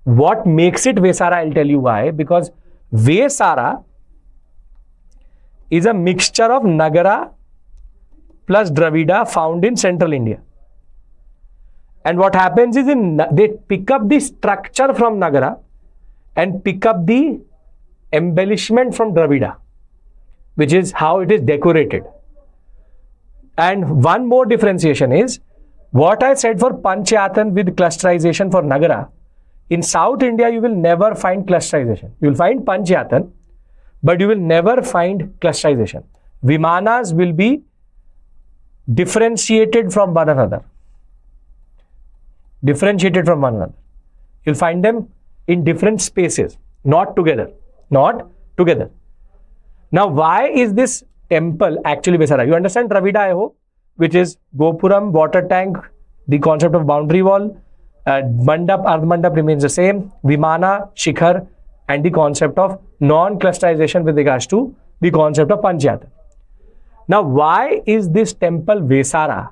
what makes it Vesara, I'll tell you why. Because Vesara is a mixture of Nagara plus Dravida found in central India. And what happens is they pick up the structure from Nagara and pick up the embellishment from Dravida, which is how it is decorated. And one more differentiation is what I said for Panchayatan with clusterization for Nagara. In South India, you will never find clusterization. You will find Panchayatan, but you will never find clusterization. Vimanas will be differentiated from one another. You'll find them in different spaces, not together. Now, why is this temple actually Vesara? You understand Dravida, I hope, which is Gopuram, water tank, the concept of boundary wall, Mandap, Ardha Mandap remains the same, Vimana, Shikhar, and the concept of non-clusterization with regards to the concept of Panchayatan. Now, why is this temple Vesara?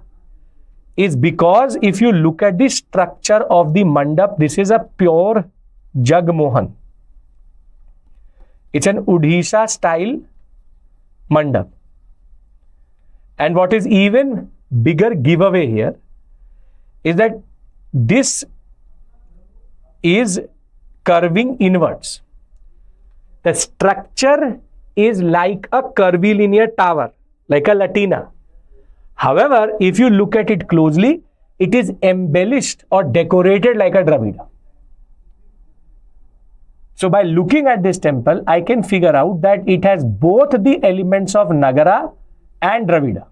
Is because if you look at the structure of the mandap, this is a pure Jagmohan. It's an Odisha style mandap. And what is even bigger giveaway here is that this is curving inwards. The structure is like a curvilinear tower, like a Latina. However, if you look at it closely, it is embellished or decorated like a Dravida. So by looking at this temple, I can figure out that it has both the elements of Nagara and Dravida.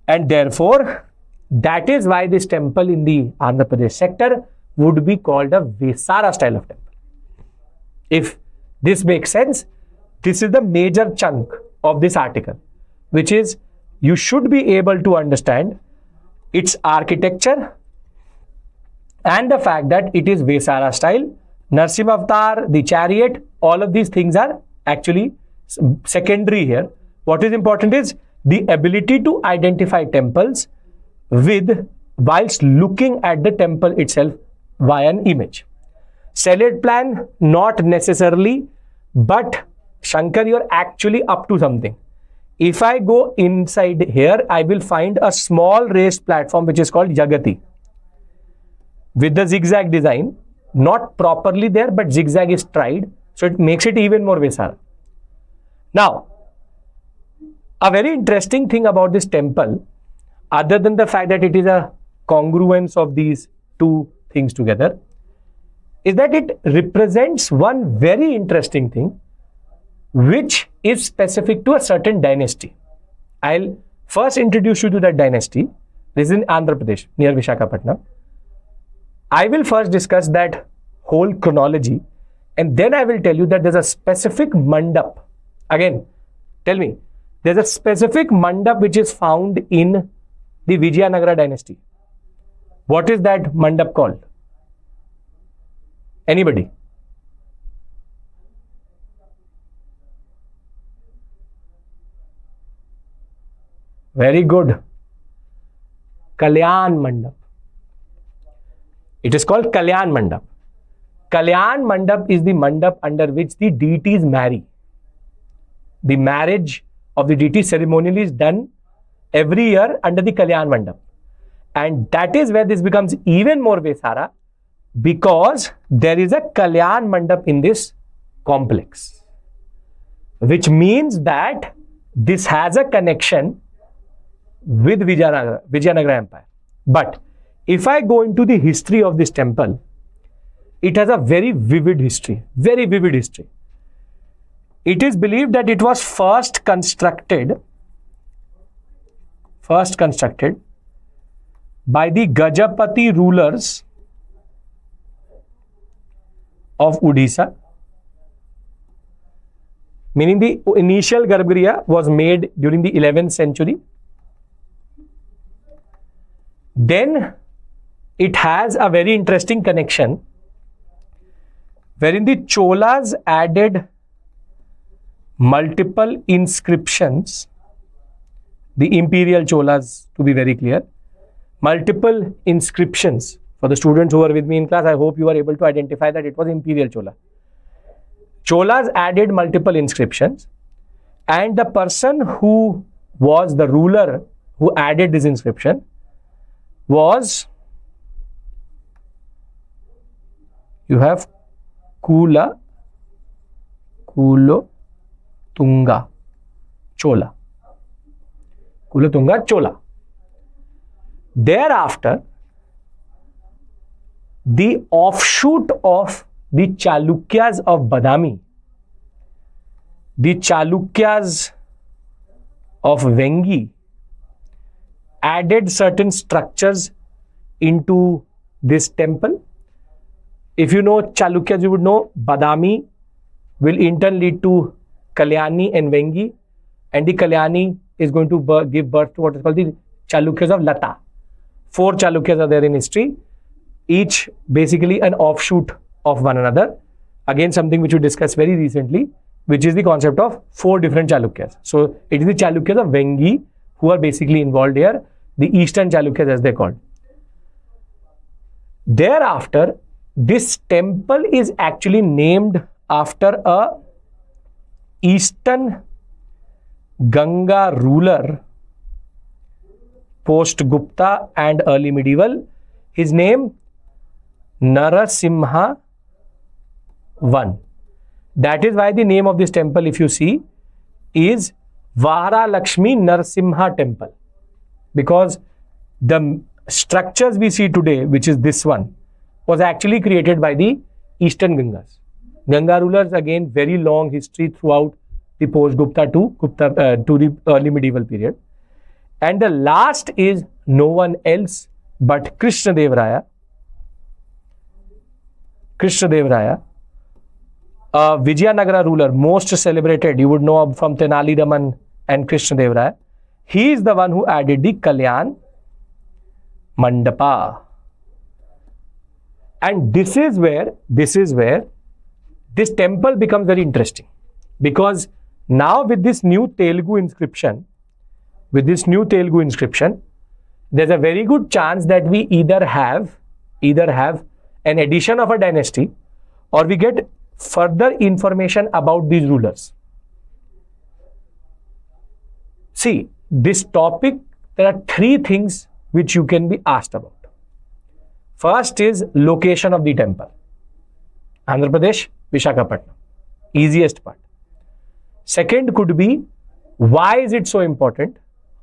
And therefore, that is why this temple in the Andhra Pradesh sector would be called a Vesara style of temple. If this makes sense, this is the major chunk of this article, which is you should be able to understand its architecture and the fact that it is Vesara style. Narsimha Avatar, the chariot, all of these things are actually secondary here. What is important is the ability to identify temples whilst looking at the temple itself via an image. Salad plan, not necessarily, but Shankar, you're actually up to something. If I go inside here, I will find a small raised platform which is called Jagati with the zigzag design, not properly there, but zigzag is tried, so it makes it even more Vesara. Now, a very interesting thing about this temple, other than the fact that it is a congruence of these two things together, is that it represents one very interesting thing which is specific to a certain dynasty. I'll first introduce you to that dynasty. This is in Andhra Pradesh, near Visakhapatnam. I will first discuss that whole chronology and then I will tell you that there's a specific mandap. Again, tell me, there's a specific mandap which is found in the Vijayanagara dynasty. What is that mandap called? Anybody? Very good. Kalyan Mandap. It is called Kalyan Mandap. Kalyan Mandap is the mandap under which the deities marry. The marriage of the deity ceremonially is done every year under the Kalyan Mandap. And that is where this becomes even more Vesara, because there is a Kalyan Mandap in this complex, which means that this has a connection with Vijayanagar Empire. But if I go into the history of this temple, it has a very vivid history, very vivid history. It is believed that it was first constructed by the Gajapati rulers of Odisha, meaning the initial Garbhagriha was made during the 11th century. Then it has a very interesting connection wherein the Cholas added multiple inscriptions, the imperial Cholas to be very clear, multiple inscriptions. For the students who are with me in class, I hope you are able to identify that it was imperial Chola. Cholas added multiple inscriptions, and the person who was the ruler who added this inscription was, you have Kulotunga Chola. Kulotunga Chola. Thereafter, the offshoot of the Chalukyas of Badami, the Chalukyas of Vengi, added certain structures into this temple. If you know Chalukyas, you would know Badami will in turn lead to Kalyani and Vengi, and the Kalyani is going to give birth to what is called the Chalukyas of Lata. 4 Chalukyas are there in history, each basically an offshoot of one another. Again, something which we discussed very recently, which is the concept of 4 different Chalukyas. So it is the Chalukyas of Vengi who are basically involved here, the Eastern Chalukyas as they are called. Thereafter, this temple is actually named after a Eastern Ganga ruler post Gupta and early medieval. His name Narasimha I. That is why the name of this temple, if you see, is Vahara Lakshmi Narasimha temple, because the structures we see today, which is this one, was actually created by the Eastern Gangas. Ganga rulers, again, very long history throughout the post-Gupta to the early medieval period. And the last is no one else but Krishnadevaraya. Krishnadevaraya, a Vijayanagara ruler, most celebrated, you would know from Tenali Raman and Krishnadevaraya. He is the one who added the Kalyan Mandapa. And this is where this temple becomes very interesting, because now with this new Telugu inscription, there's a very good chance that we either have an addition of a dynasty, or we get further information about these rulers. See, this topic, there are 3 things which you can be asked about. First is location of the temple. Andhra Pradesh, Visakhapatnam. Easiest part. Second could be, why is it so important?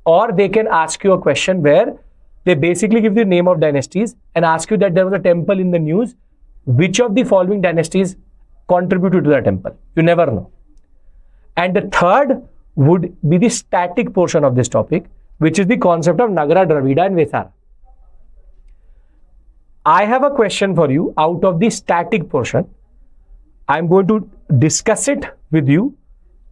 Or they can ask you a question where they basically give the name of dynasties and ask you that there was a temple in the news. Which of the following dynasties contributed to the temple? You never know. And the third would be the static portion of this topic, which is the concept of Nagara, Dravida and Vesara. I have a question for you out of the static portion. I'm going to discuss it with you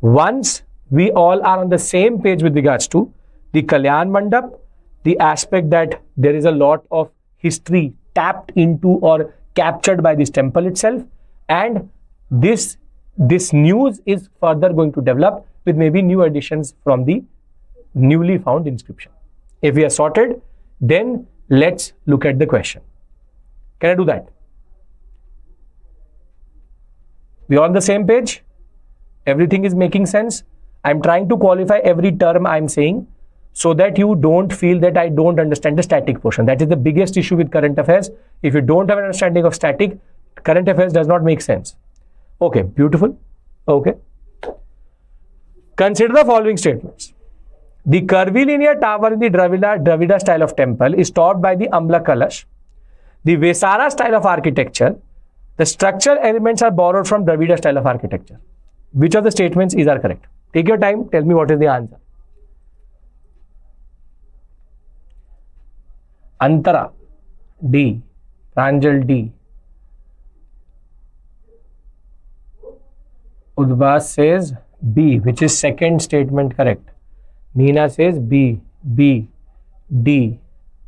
once we all are on the same page with regards to the Kalyan Mandap, the aspect that there is a lot of history tapped into or captured by this temple itself, and this news is further going to develop with maybe new additions from the newly found inscription. If we are sorted, then let's look at the question. Can I do that? We are on the same page? Everything is making sense? I'm trying to qualify every term I'm saying so that you don't feel that I don't understand the static portion. That is the biggest issue with current affairs. If you don't have an understanding of static, current affairs does not make sense. Okay, beautiful. Okay. Consider the following statements. The curvilinear tower in the Dravida style of temple is topped by the Amla Kalash. The Vesara style of architecture, the structural elements are borrowed from Dravida style of architecture. Which of the statements are correct? Take your time, tell me what is the answer. Antara, D. Pranjal, D. Udbas says B, which is second statement correct. Meena says B, B, D,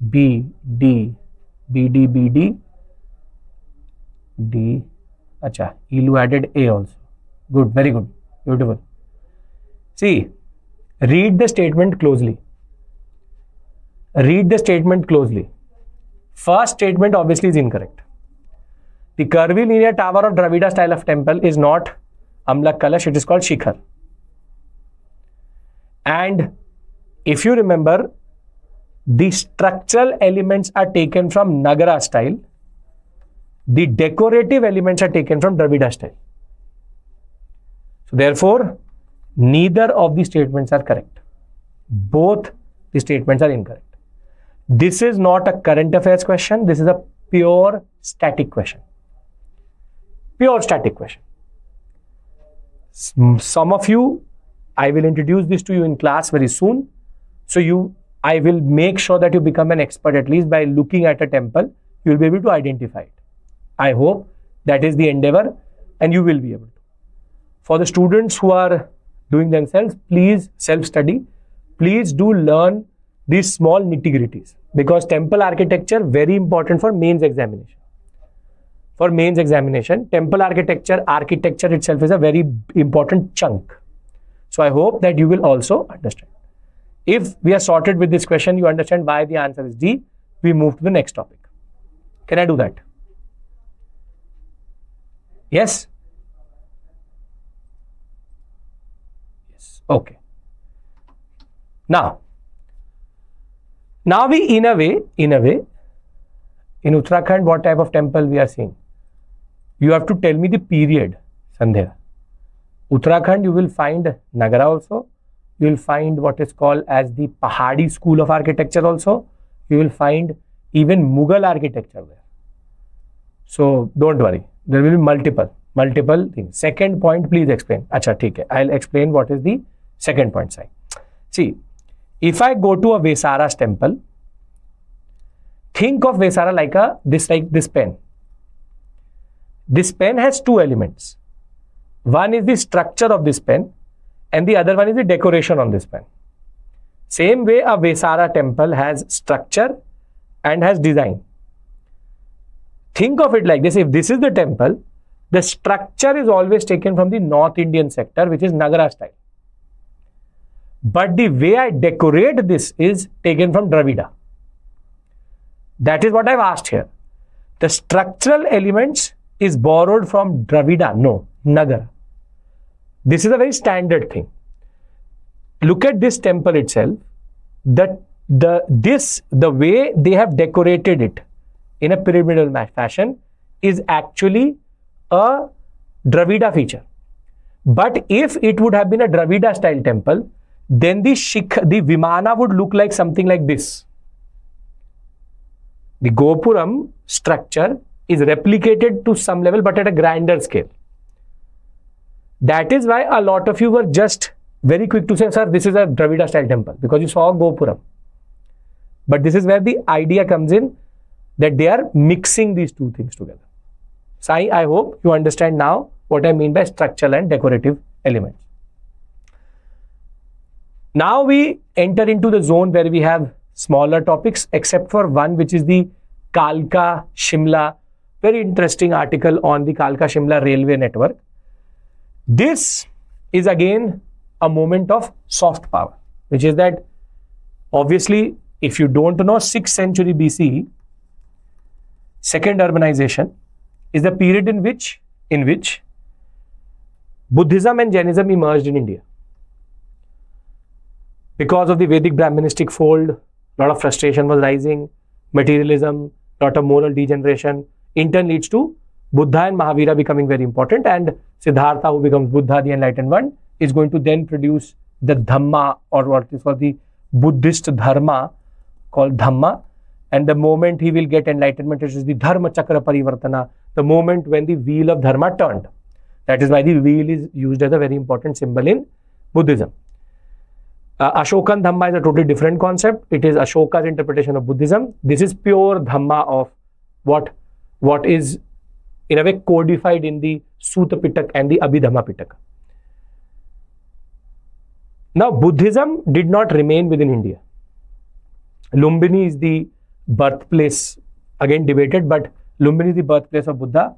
B, D, B, D, B, D, D. Acha, Ilu added A also. Good, very good, beautiful. See, read the statement closely. Read the statement closely. First statement obviously is incorrect. The curvilinear tower of Dravida style of temple is not Amlak Kalash, it is called Shikhar. And if you remember, the structural elements are taken from Nagara style. The decorative elements are taken from Dravida style. So therefore, neither of the statements are correct. Both the statements are incorrect. This is not a current affairs question. This is a pure static question. Pure static question. Some of you, I will introduce this to you in class very soon. So I will make sure that you become an expert at least by looking at a temple. You will be able to identify it. I hope that is the endeavor and you will be able to. For the students who are doing themselves, please self-study. Please do learn these small nitty-gritties because temple architecture very important for mains examination. For mains examination, temple architecture itself is a very important chunk. So I hope that you will also understand. If we are sorted with this question, you understand why the answer is D, we move to the next topic. Can I do that? Yes? Yes. Okay. Now we in a way, in Uttarakhand, what type of temple we are seeing? You have to tell me the period, Sandhya. Uttarakhand, you will find Nagara also. You will find what is called as the Pahadi school of architecture also. You will find even Mughal architecture there. So don't worry. There will be multiple things. Second point, please explain. Acha, theek hai. I'll explain what is the second point side. See, if I go to a Vesara's temple, think of Vesara like this pen. This pen has two elements. One is the structure of this pen and the other one is the decoration on this pen. Same way a Vesara temple has structure and has design. Think of it like this. If this is the temple, the structure is always taken from the North Indian sector, which is Nagara style. But the way I decorate this is taken from Dravida. That is what I've asked here. The structural elements is borrowed from Dravida. No, Nagara. This is a very standard thing. Look at this temple itself. The way they have decorated it in a pyramidal fashion is actually a Dravida feature. But if it would have been a Dravida style temple, then the Vimana would look like something like this. The Gopuram structure is replicated to some level but at a grander scale. That is why a lot of you were just very quick to say, sir, this is a Dravida style temple because you saw Gopuram. But this is where the idea comes in that they are mixing these two things together. So I hope you understand now what I mean by structural and decorative elements. Now we enter into the zone where we have smaller topics except for one, which is the Kalka-Shimla. Very interesting article on the Kalka-Shimla railway network. This is again a moment of soft power, which is that obviously if you don't know 6th century BCE, second urbanization, is the period in which Buddhism and Jainism emerged in India. Because of the Vedic Brahmanistic fold, a lot of frustration was rising, materialism, lot of moral degeneration, in turn leads to Buddha and Mahavira becoming very important, and Siddhartha, who becomes Buddha, the enlightened one, is going to then produce the Dhamma, or what is called the Buddhist Dharma, called Dhamma. And the moment he will get enlightenment, it is the Dharma Chakra Parivartana, the moment when the wheel of Dharma turned. That is why the wheel is used as a very important symbol in Buddhism. Ashokan Dhamma is a totally different concept. It is Ashoka's interpretation of Buddhism. This is pure Dhamma of what is in a way codified in the Sutta Pitaka and the Abhidhamma Pitaka. Now, Buddhism did not remain within India. Lumbini is the birthplace, again debated, but Lumbini is the birthplace of Buddha.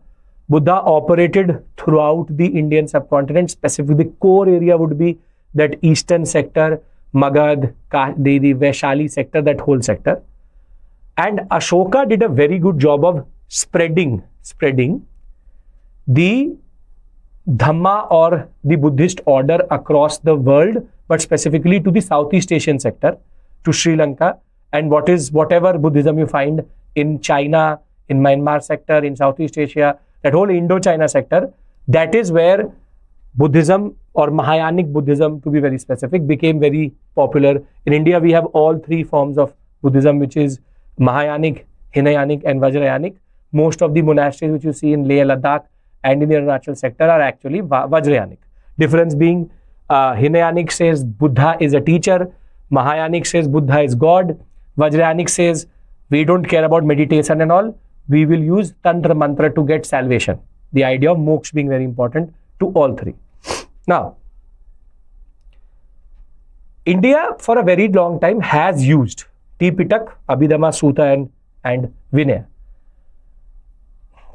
Buddha operated throughout the Indian subcontinent. Specifically, the core area would be that eastern sector, Magad, the Vaishali sector, that whole sector. And Ashoka did a very good job of spreading the Dhamma or the Buddhist order across the world, but specifically to the Southeast Asian sector, to Sri Lanka, and whatever Buddhism you find in China, in Myanmar sector, in Southeast Asia, that whole Indo-China sector, that is where Buddhism, or Mahayanic Buddhism to be very specific, became very popular. In India, we have all three forms of Buddhism, which is Mahayanic, Hinayanic and Vajrayanic. Most of the monasteries which you see in Leh, Ladakh and in the Arunachal sector are actually Vajrayanic. Difference being, Hinayanic says Buddha is a teacher, Mahayanic says Buddha is God, Vajrayanic says we don't care about meditation and all, we will use Tantra Mantra to get salvation. The idea of moksha being very important to all three. Now, India for a very long time has used Tipitak, Abhidhamma, Sutta and Vinaya.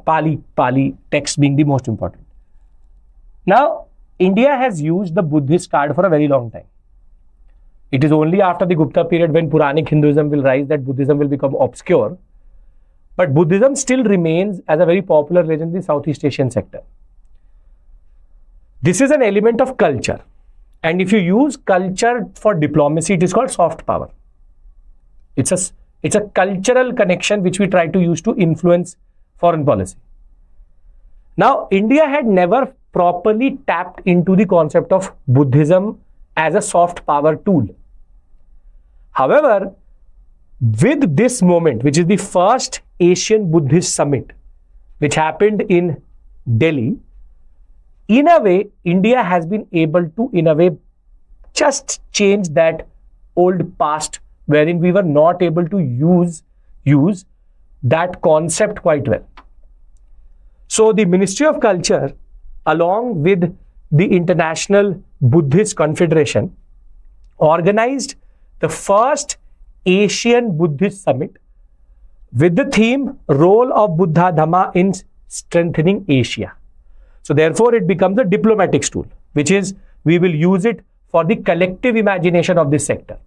Pali text being the most important. Now, India has used the Buddhist card for a very long time. It is only after the Gupta period when Puranic Hinduism will rise that Buddhism will become obscure. But Buddhism still remains as a very popular religion in the Southeast Asian sector. This is an element of culture. And if you use culture for diplomacy, it is called soft power. It's a cultural connection which we try to use to influence foreign policy. Now, India had never properly tapped into the concept of Buddhism as a soft power tool. However, with this moment, which is the first Asian Buddhist summit, which happened in Delhi, in a way, India has been able to, in a way, just change that old past wherein we were not able to use that concept quite well. So the Ministry of Culture, along with the International Buddhist Confederation, organized the first Asian Buddhist Summit with the theme Role of Buddha Dhamma in Strengthening Asia. So therefore, it becomes a diplomatic tool, which is we will use it for the collective imagination of this sector.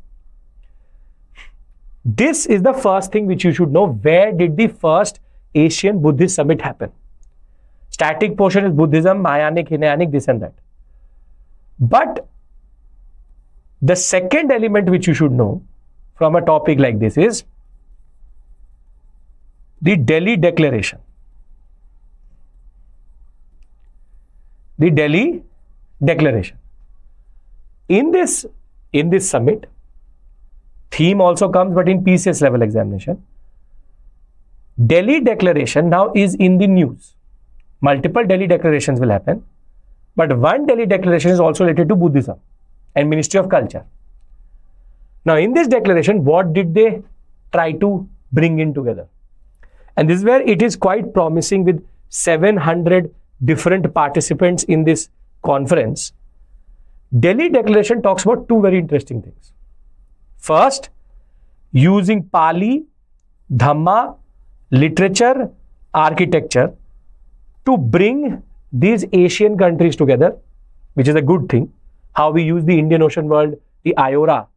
This is the first thing which you should know. Where did the first Asian Buddhist Summit happen? Static portion is Buddhism, Mahayanic, Hinayanic, this and that. But the second element which you should know from a topic like this is the Delhi Declaration. The Delhi Declaration. In this summit, theme also comes, but in PCS level examination, Delhi Declaration now is in the news. Multiple Delhi Declarations will happen, but one Delhi Declaration is also related to Buddhism and Ministry of Culture. Now, in this declaration, what did they try to bring in together? And this is where it is quite promising with 700 different participants in this conference. Delhi Declaration talks about two very interesting things. First, using Pali, Dhamma, literature, architecture to bring these Asian countries together, which is a good thing. How we use the Indian Ocean World, the IORA,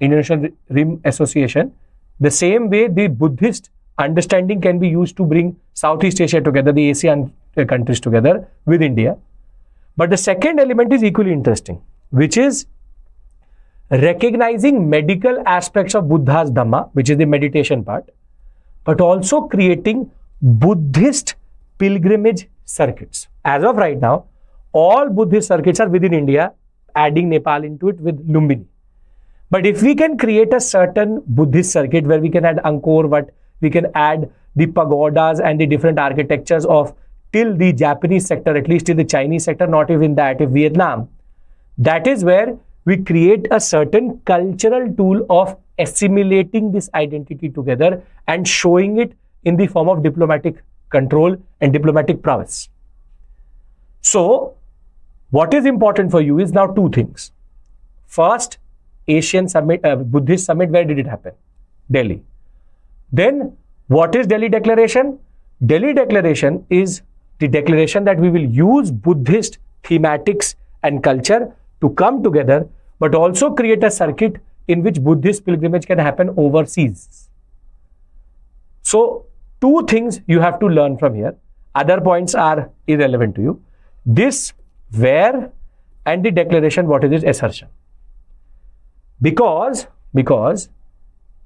Indian Ocean Rim Association, the same way the Buddhist understanding can be used to bring Southeast Asia together, the ASEAN countries together with India. But the second element is equally interesting, which is recognizing medical aspects of Buddha's Dhamma, which is the meditation part, but also creating Buddhist pilgrimage circuits. As of right now, all Buddhist circuits are within India, adding Nepal into it with Lumbini. But if we can create a certain Buddhist circuit where we can add Angkor Wat, we can add the pagodas and the different architectures of till the Japanese sector, at least till the Chinese sector, not even that, if Vietnam, that is where we create a certain cultural tool of assimilating this identity together and showing it in the form of diplomatic control and diplomatic prowess. So, what is important for you is now two things. First, Asian Summit, Buddhist Summit, where did it happen? Delhi. Then, what is Delhi Declaration? Delhi Declaration is the declaration that we will use Buddhist thematics and culture to come together, but also create a circuit in which Buddhist pilgrimage can happen overseas. So, two things you have to learn from here. Other points are irrelevant to you. This, where, and the declaration, what is its assertion. Because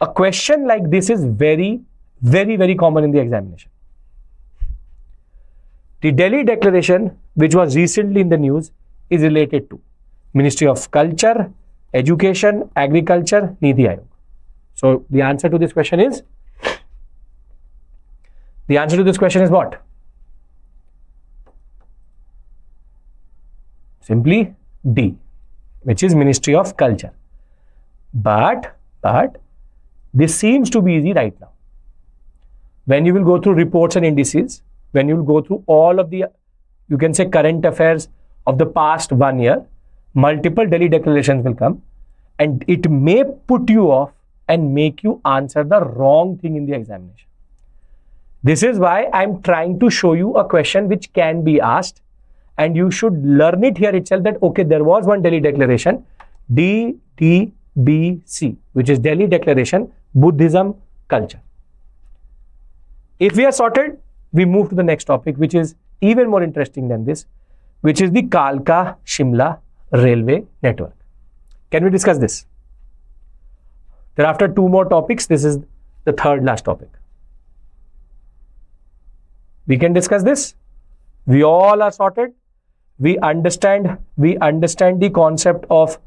a question like this is very, very, very common in the examination. The Delhi Declaration, which was recently in the news, is related to Ministry of Culture, Education, Agriculture, Niti Aayog. So the answer to this question is what? Simply D, which is Ministry of Culture. But this seems to be easy right now. When you will go through reports and indices, when you will go through all of the, you can say, current affairs of the past 1 year, multiple Delhi declarations will come, and it may put you off and make you answer the wrong thing in the examination. This is why I'm trying to show you a question which can be asked, and you should learn it here itself that, okay, there was one Delhi declaration, DDBC, which is Delhi Declaration, Buddhism, Culture. If we are sorted, we move to the next topic, which is even more interesting than this, which is the Kalka-Shimla railway network. Can we discuss this? Thereafter, two more topics. This is the third last topic. We can discuss this. We all are sorted. We understand the concept of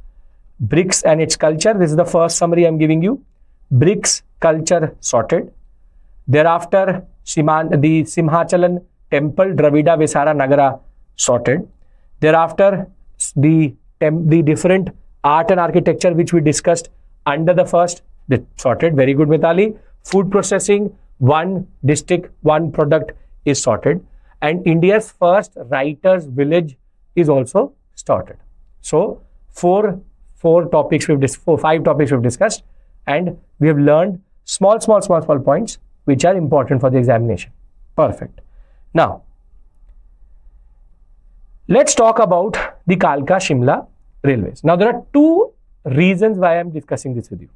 BRICS and its culture. This is the first summary I'm giving you. BRICS culture sorted. Thereafter, the Simhachalam temple, Dravida Visara Nagara sorted. Thereafter, the different art and architecture which we discussed under the first, sorted. Very good, Mitali. Food processing, one district, one product is sorted. And India's first writer's village is also sorted. So, five topics we've discussed, and we have learned small points which are important for the examination. Perfect. Now, let's talk about the Kalka-Shimla railways. Now, there are two reasons why I'm discussing this with you.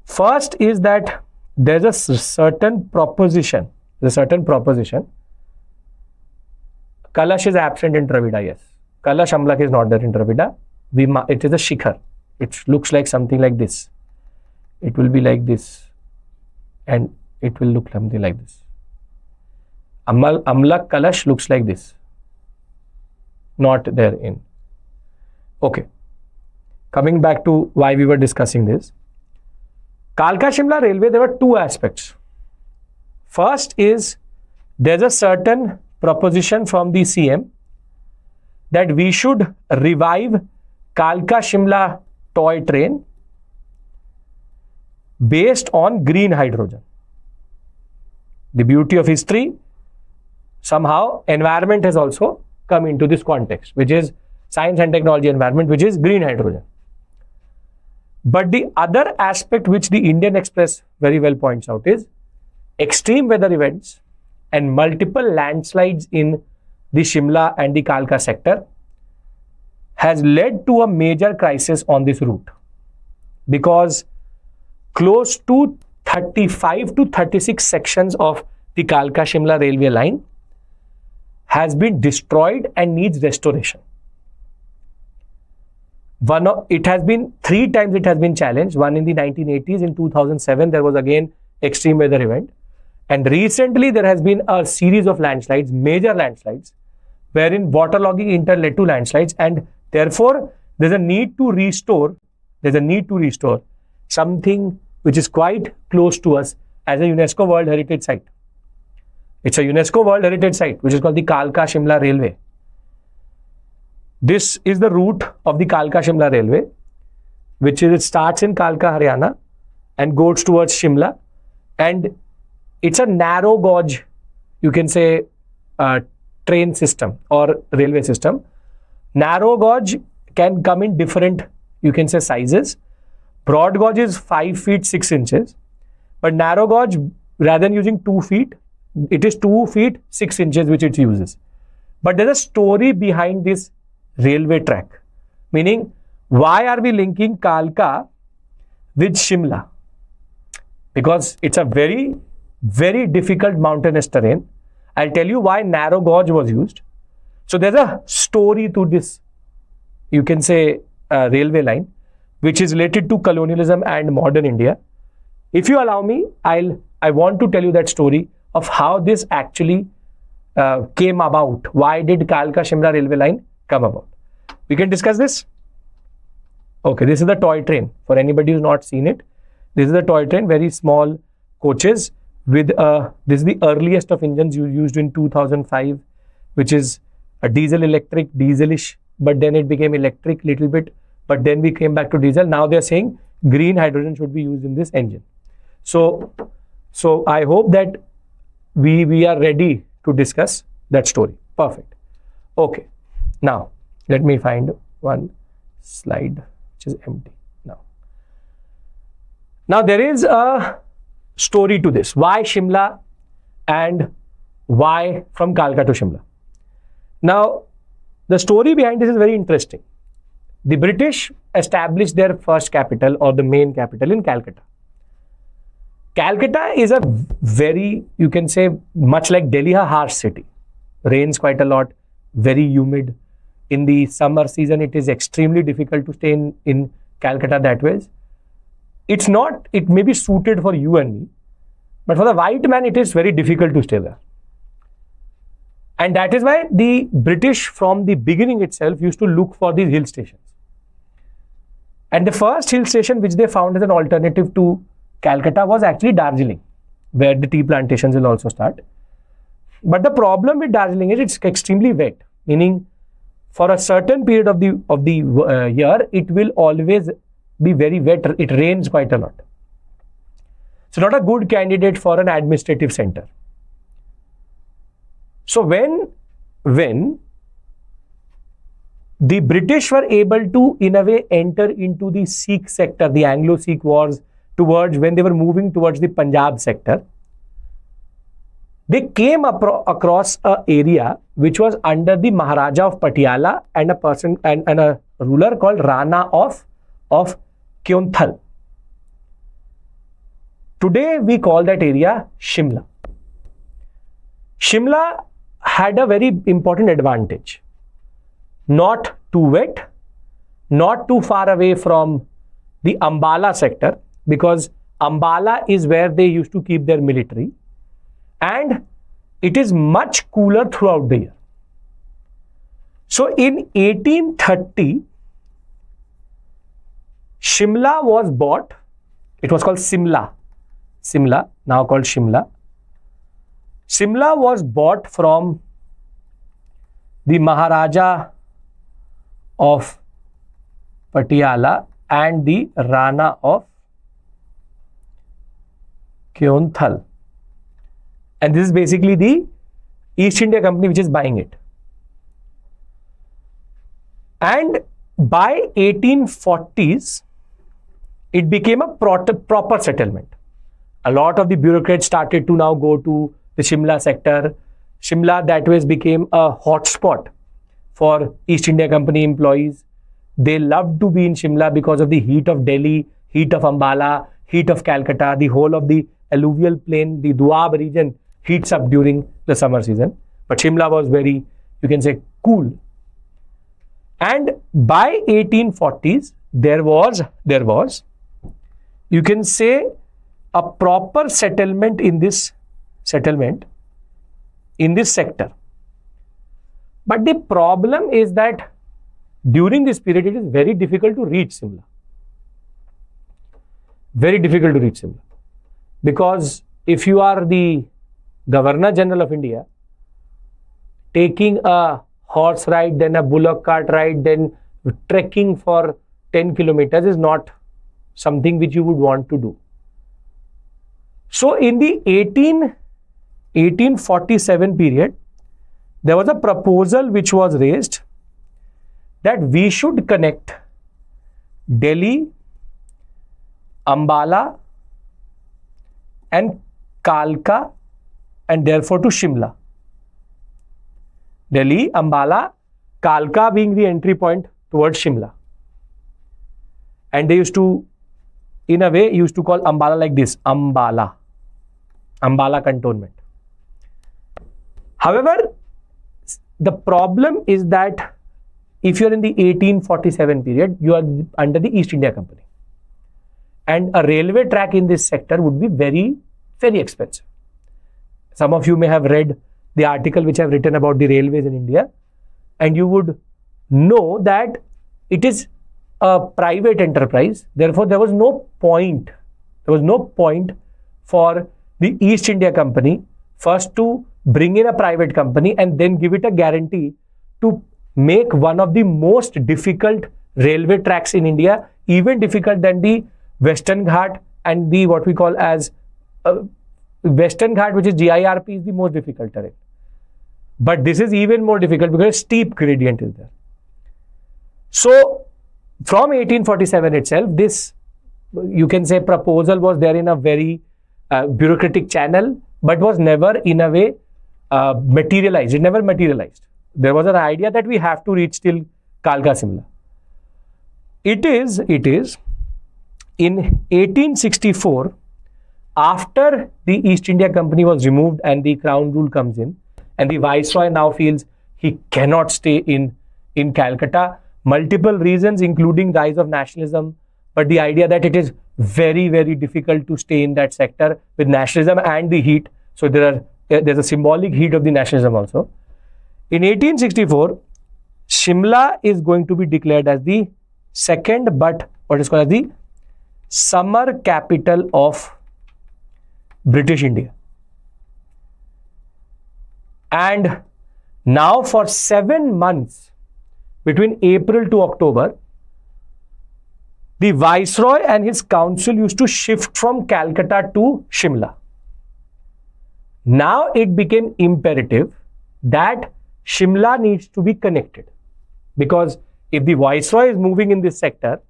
First is that there's a certain proposition. Kalash is absent in Dravida, yes. Kalash Amlak is not there in Dravida. It is a shikhar. It looks like something like this. It will be like this, and it will look something like this. Amlak Kalash looks like this. Not there in. Okay. Coming back to why we were discussing this. Kalka-Shimla railway, there were two aspects. First is there's a certain proposition from the CM that we should revive Kalka-Shimla toy train based on green hydrogen. The beauty of history, somehow environment has also come into this context, which is science and technology environment, which is green hydrogen. But the other aspect which the Indian Express very well points out is extreme weather events and multiple landslides in the Shimla and the Kalka sector has led to a major crisis on this route. because close to 35 to 36 sections of the Kalka-Shimla railway line has been destroyed and needs restoration. It has been 3 times it has been challenged. One in the 1980s, in 2007 there was again extreme weather event, and recently there has been a series of landslides, major landslides, wherein waterlogging in turn led to landslides, and therefore there's a need to restore something which is quite close to us as a UNESCO World Heritage Site. It's a UNESCO World Heritage Site which is called the Kalka-Shimla Railway. This is the route of the Kalka-Shimla Railway, which is, it starts in Kalka, Haryana and goes towards Shimla, and it's a narrow gauge, you can say, train system or railway system. Narrow gauge can come in different, you can say, sizes. Broad gauge is 5 feet 6 inches, but narrow gauge, rather than using 2 feet, it is 2 feet 6 inches which it uses. But there's a story behind this railway track, meaning why are we linking Kalka with Shimla? Because it's a very, very difficult mountainous terrain. I'll tell you why narrow gauge was used. So there's a story to this, you can say, railway line, which is related to colonialism and modern India. If you allow me, I want to tell you that story of how this actually came about. Why did Kalka-Shimla railway line come about? We can discuss this. Okay, this is the toy train. For anybody who's not seen it, this is the toy train, very small coaches with this is the earliest of engines used in 2005, which is a dieselish, but then it became electric little bit, but then we came back to diesel. Now they're saying green hydrogen should be used in this engine. So I hope that we are ready to discuss that story. Perfect. Okay. Now, let me find one slide which is empty. Now there is a story to this. Why Shimla and why from Kalka to Shimla? Now, the story behind this is very interesting. The British established their first capital or the main capital in Calcutta. Calcutta is a very, you can say, much like Delhi, a harsh city. Rains quite a lot, very humid. In the summer season, it is extremely difficult to stay in Calcutta that way. It may be suited for you and me, but for the white man, it is very difficult to stay there. And that is why the British from the beginning itself used to look for these hill stations. And the first hill station which they found as an alternative to Calcutta was actually Darjeeling, where the tea plantations will also start. But the problem with Darjeeling is it's extremely wet, meaning for a certain period of the year, it will always be very wet. It rains quite a lot. So not a good candidate for an administrative center. So when the British were able to, in a way, enter into the Sikh sector, the Anglo-Sikh wars, when they were moving towards the Punjab sector, they came across an area which was under the Maharaja of Patiala and a ruler called Rana of Kyonthal. Today we call that area Shimla. Shimla had a very important advantage. Not too wet, not too far away from the Ambala sector, because Ambala is where they used to keep their military, and it is much cooler throughout the year. So in 1830, Shimla was bought. It was called Simla, now called Shimla. Shimla was bought from the Maharaja of Patiala and the Rana of Kyonthal. And this is basically the East India Company which is buying it. And by 1840s, it became a proper settlement. A lot of the bureaucrats started to now go to the Shimla sector. Shimla that way became a hotspot for East India Company employees. They loved to be in Shimla because of the heat of Delhi. heat of Ambala, heat of Calcutta, the whole of the alluvial plain, the Doab region heats up during the summer season. But Shimla was very, you can say, cool. And by 1840s, there was, you can say, a proper settlement in this sector. But the problem is that during this period, it is very difficult to reach Shimla. Very difficult to reach Shimla. Because if you are the Governor General of India, taking a horse ride, then a bullock cart ride, then trekking for 10 kilometers is not something which you would want to do. So in the 1847 period, there was a proposal which was raised that we should connect Delhi, Ambala and Kalka and therefore to Shimla. Delhi, Ambala, Kalka being the entry point towards Shimla. And they used to, in a way, used to call Ambala like this, Ambala cantonment. However, the problem is that if you're in the 1847 period, you are under the East India Company. And a railway track in this sector would be very, very expensive. Some of you may have read the article which I've written about the railways in India, and you would know that it is a private enterprise. Therefore, there was no point for the East India Company first to bring in a private company and then give it a guarantee to make one of the most difficult railway tracks in India, even difficult than the Western Ghat and the what we call as Western Ghat, which is GIRP, is the most difficult terrain. But this is even more difficult because a steep gradient is there. So from 1847 itself, this, you can say, proposal was there in a very bureaucratic channel, but was never in a way materialized. It never materialized. There was an idea that we have to reach till Kalka-Shimla. It is in 1864, after the East India Company was removed and the Crown Rule comes in, and the Viceroy now feels he cannot stay in Calcutta. Multiple reasons, including rise of nationalism, but the idea that it is very, very difficult to stay in that sector with nationalism and the heat. So there's a symbolic heat of the nationalism also. In 1864, Shimla is going to be declared as the second, but what is called as the summer capital of British India. And now for 7 months, between April to October, the Viceroy and his council used to shift from Calcutta to Shimla. Now it became imperative that Shimla needs to be connected, because if the Viceroy is moving in this sector,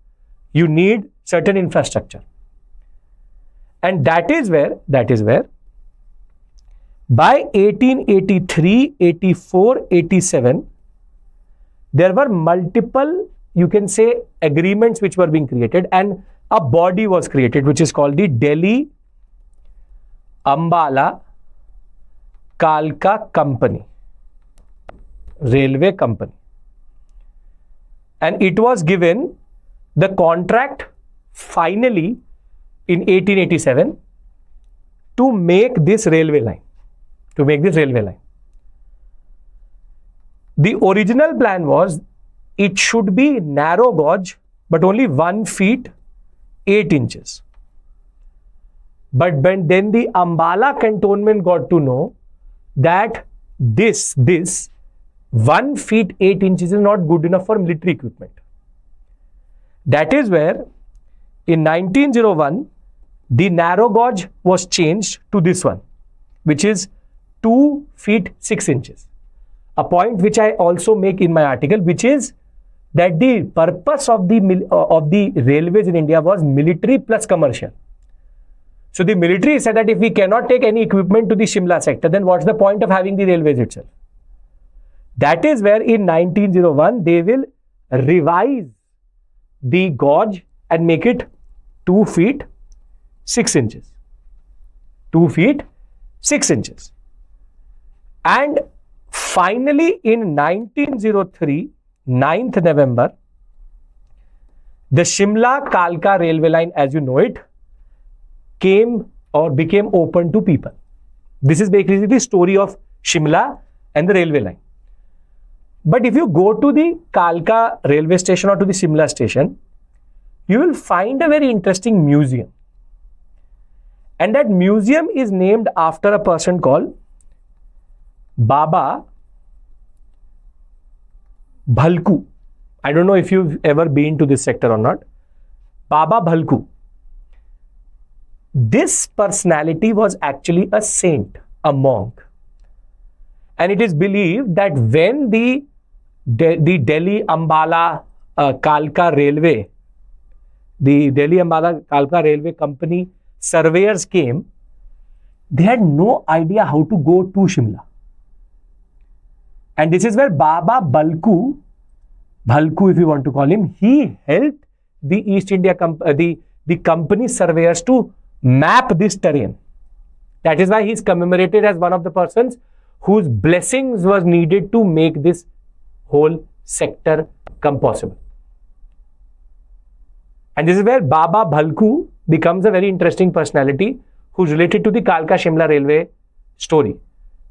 you need certain infrastructure. And that is where by 1883, 84, 87, there were multiple, you can say, agreements which were being created, and a body was created which is called the Delhi Ambala Kalka Company, Railway Company. And it was given the contract finally in 1887 to make this railway line. The original plan was it should be narrow gauge, but only 1 feet 8 inches. But when then the Ambala cantonment got to know that this 1 feet 8 inches is not good enough for military equipment. That is where in 1901, the narrow gauge was changed to this one, which is 2 feet 6 inches. A point which I also make in my article, which is that the purpose of the railways in India was military plus commercial. So the military said that if we cannot take any equipment to the Shimla sector, then what's the point of having the railways itself? That is where in 1901 they will revise the gauge and make it 2 feet 6 inches. 2 feet 6 inches. And finally in 1903, 9th November, the Shimla-Kalka railway line, as you know it, came or became open to people. This is basically the story of Shimla and the railway line. But if you go to the Kalka railway station or to the Shimla station, you will find a very interesting museum. And that museum is named after a person called Baba Bhalku. I don't know if you've ever been to this sector or not. Baba Bhalku. This personality was actually a saint, a monk. And it is believed that when the Delhi Ambala Kalka Railway, the Delhi Ambala Kalka Railway Company surveyors came, they had no idea how to go to Shimla. And this is where Baba Bhalku if you want to call him, he helped the East India the company surveyors to map this terrain. That is why he is commemorated as one of the persons whose blessings was needed to make this whole sector come possible. And this is where Baba Bhalku becomes a very interesting personality who's related to the Kalka-Shimla railway story.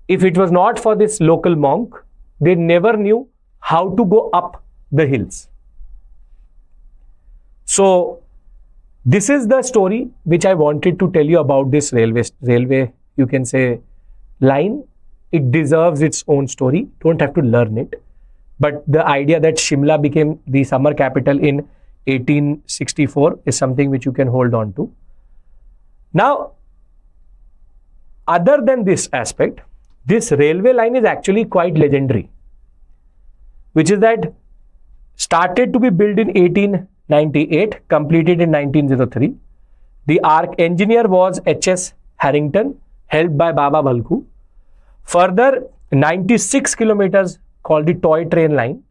If it was not for this local monk, they never knew how to go up the hills. So this is the story which I wanted to tell you about this railway, you can say, line. It deserves its own story. Don't have to learn it. But the idea that Shimla became the summer capital in 1864 is something which you can hold on to. Now, other than this aspect, this railway line is actually quite legendary, which is that started to be built in 1898, completed in 1903. The engineer was H.S. Harrington, helped by Baba Bhalku. Further, 96 kilometers called the toy train line,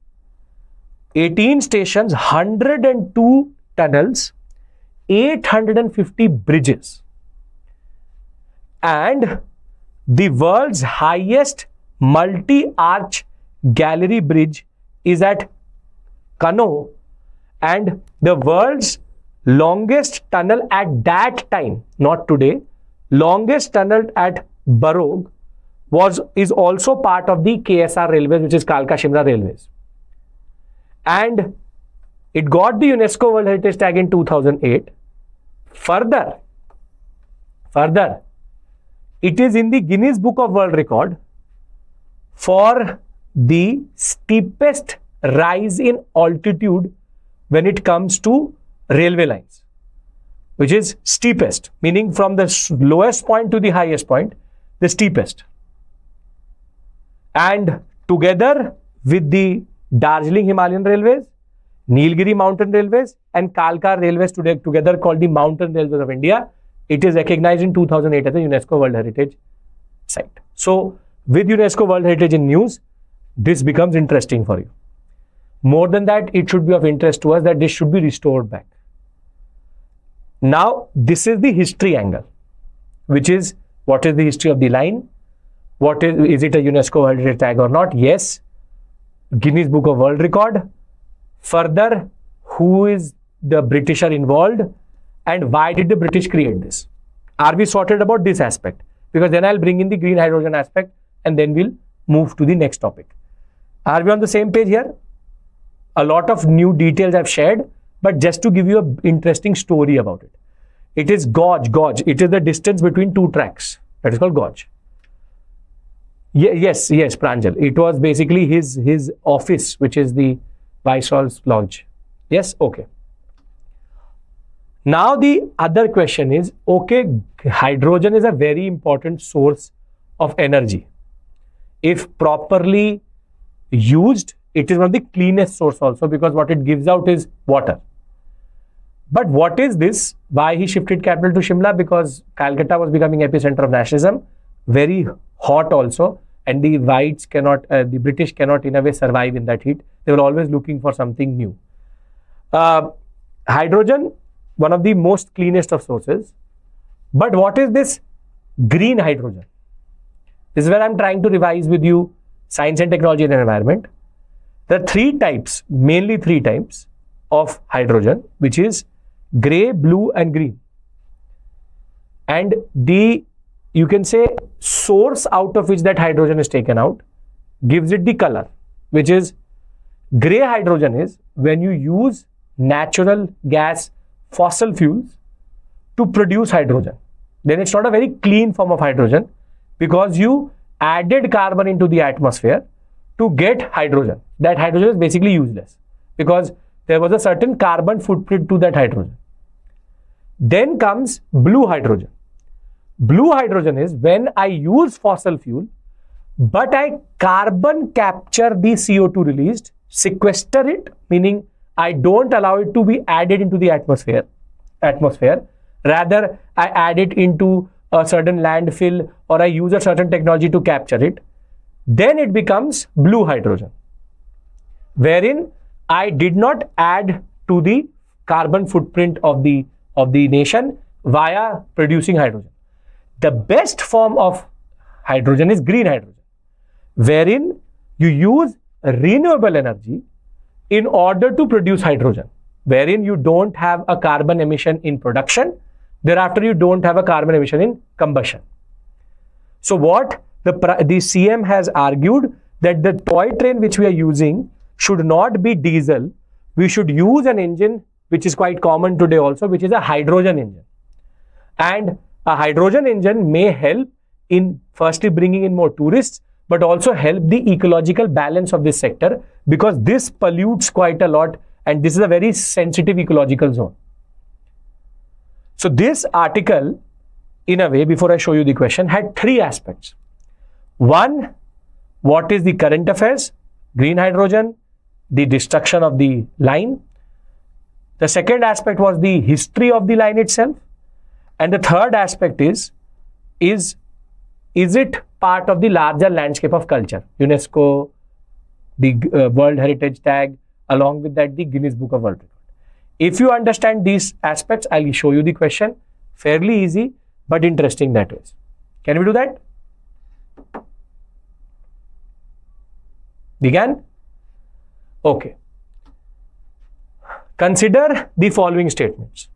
18 stations, 102 tunnels, 850 bridges, and the world's highest multi-arch gallery bridge is at Kano, and the world's longest tunnel at that time, not today, longest tunnel at Barog is also part of the KSR railways, which is Kalka-Shimla railways. And it got the UNESCO World Heritage Tag in 2008. Further, it is in the Guinness Book of World Record for the steepest rise in altitude when it comes to railway lines, which is steepest, meaning from the lowest point to the highest point, the steepest. And together with the Darjeeling Himalayan Railways, Nilgiri Mountain Railways and Kalka Railways together called the Mountain Railways of India, it is recognized in 2008 as a UNESCO World Heritage Site. So with UNESCO World Heritage in news, this becomes interesting for you. More than that, it should be of interest to us that this should be restored back. Now, this is the history angle, which is what is the history of the line? What is it a UNESCO World Heritage Tag or not? Yes. Guinness Book of World Record. Further, who is the Britisher involved and why did the British create this? Are we sorted about this aspect? Because then I'll bring in the green hydrogen aspect and then we'll move to the next topic. Are we on the same page here? A lot of new details I've shared, but just to give you an interesting story about it. It is gauge. It is the distance between two tracks. That is called gauge. Yes, Pranjal. It was basically his office, which is the Viceroy's Lodge. Yes, okay. Now the other question is, okay, hydrogen is a very important source of energy. If properly used, it is one of the cleanest source also because what it gives out is water. But what is this? Why he shifted capital to Shimla? Because Calcutta was becoming epicenter of nationalism, very hot also, and the whites cannot, the British cannot in a way survive in that heat. They were always looking for something new. Hydrogen one of the most cleanest of sources. But what is this green hydrogen? This is where I'm trying to revise with you science and technology and environment. There are three types, mainly three types of hydrogen, which is gray, blue, and green. And you can say, source out of which that hydrogen is taken out gives it the color, which is gray hydrogen is when you use natural gas, fossil fuels to produce hydrogen. Then it's not a very clean form of hydrogen because you added carbon into the atmosphere to get hydrogen. That hydrogen is basically useless because there was a certain carbon footprint to that hydrogen. Then comes blue hydrogen. Blue hydrogen is when I use fossil fuel, but I carbon capture the CO2 released, sequester it, meaning I don't allow it to be added into the atmosphere. Rather, I add it into a certain landfill or I use a certain technology to capture it. Then it becomes blue hydrogen, wherein I did not add to the carbon footprint of the nation via producing hydrogen. The best form of hydrogen is green hydrogen, wherein you use renewable energy in order to produce hydrogen, wherein you don't have a carbon emission in production, thereafter you don't have a carbon emission in combustion. So what the CM has argued that the toy train which we are using should not be diesel, we should use an engine which is quite common today also, which is a hydrogen engine. And a hydrogen engine may help in firstly bringing in more tourists, but also help the ecological balance of this sector because this pollutes quite a lot and this is a very sensitive ecological zone. So this article, in a way, before I show you the question, had three aspects. One, what is the current affairs? Green hydrogen, the destruction of the line. The second aspect was the history of the line itself. And the third aspect is it part of the larger landscape of culture? UNESCO, the World Heritage Tag, along with that, the Guinness Book of World Record. If you understand these aspects, I'll show you the question. Fairly easy, but interesting that way. Can we do that? Began? Okay. Consider the following statements.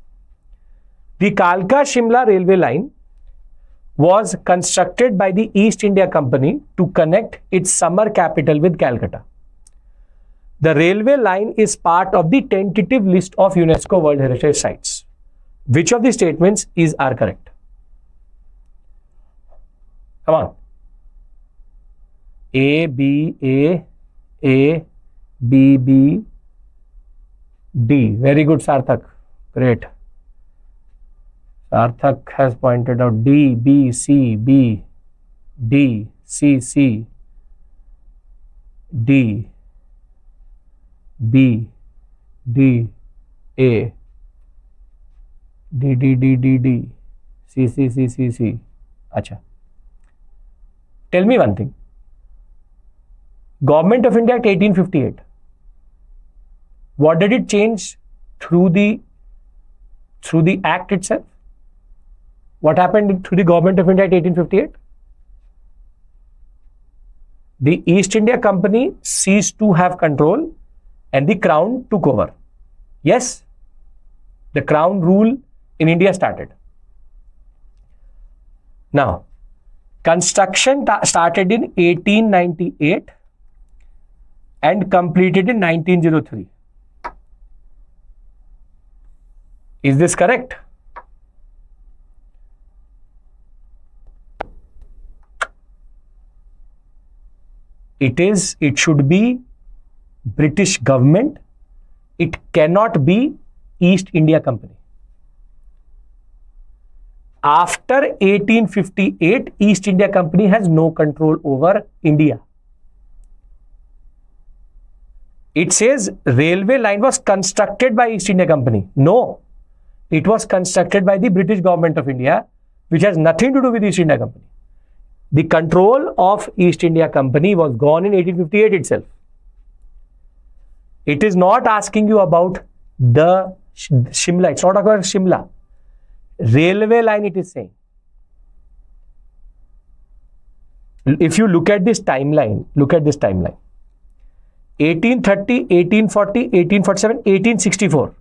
The Kalka-Shimla railway line was constructed by the East India Company to connect its summer capital with Calcutta. The railway line is part of the tentative list of UNESCO World Heritage Sites. Which of the statements are correct? Come on. A, B, B, D. Very good, Sarthak. Great. Sarthak has pointed out D, B, C, B, D, C, C, D, B, D, A, D, D, D, D, D, C, C, C, C, C. Acha. Tell me one thing. Government of India Act 1858. What did it change through the act itself? What happened through the Government of India Act 1858? The East India Company ceased to have control and the Crown took over. Yes, the Crown rule in India started. Now, construction started in 1898 and completed in 1903. Is this correct? It should be British government. It cannot be East India Company. After 1858, East India Company has no control over India. It says railway line was constructed by East India Company. No, it was constructed by the British government of India, which has nothing to do with East India Company. The control of East India Company was gone in 1858 itself. It is not asking you about the Shimla. It's not about Shimla. Railway line it is saying. If you look at this timeline, 1830, 1840, 1847, 1864.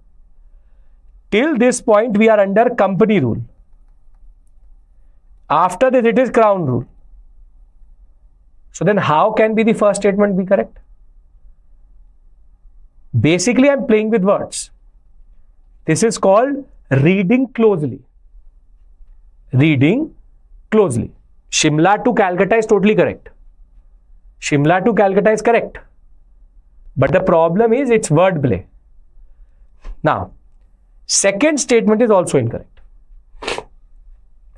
Till this point, we are under company rule. After this, it is crown rule. So then how can be the first statement be correct? Basically, I'm playing with words. This is called reading closely. Reading closely. Shimla to Calcutta is totally correct. Shimla to Calcutta is correct. But the problem is it's wordplay. Now, second statement is also incorrect.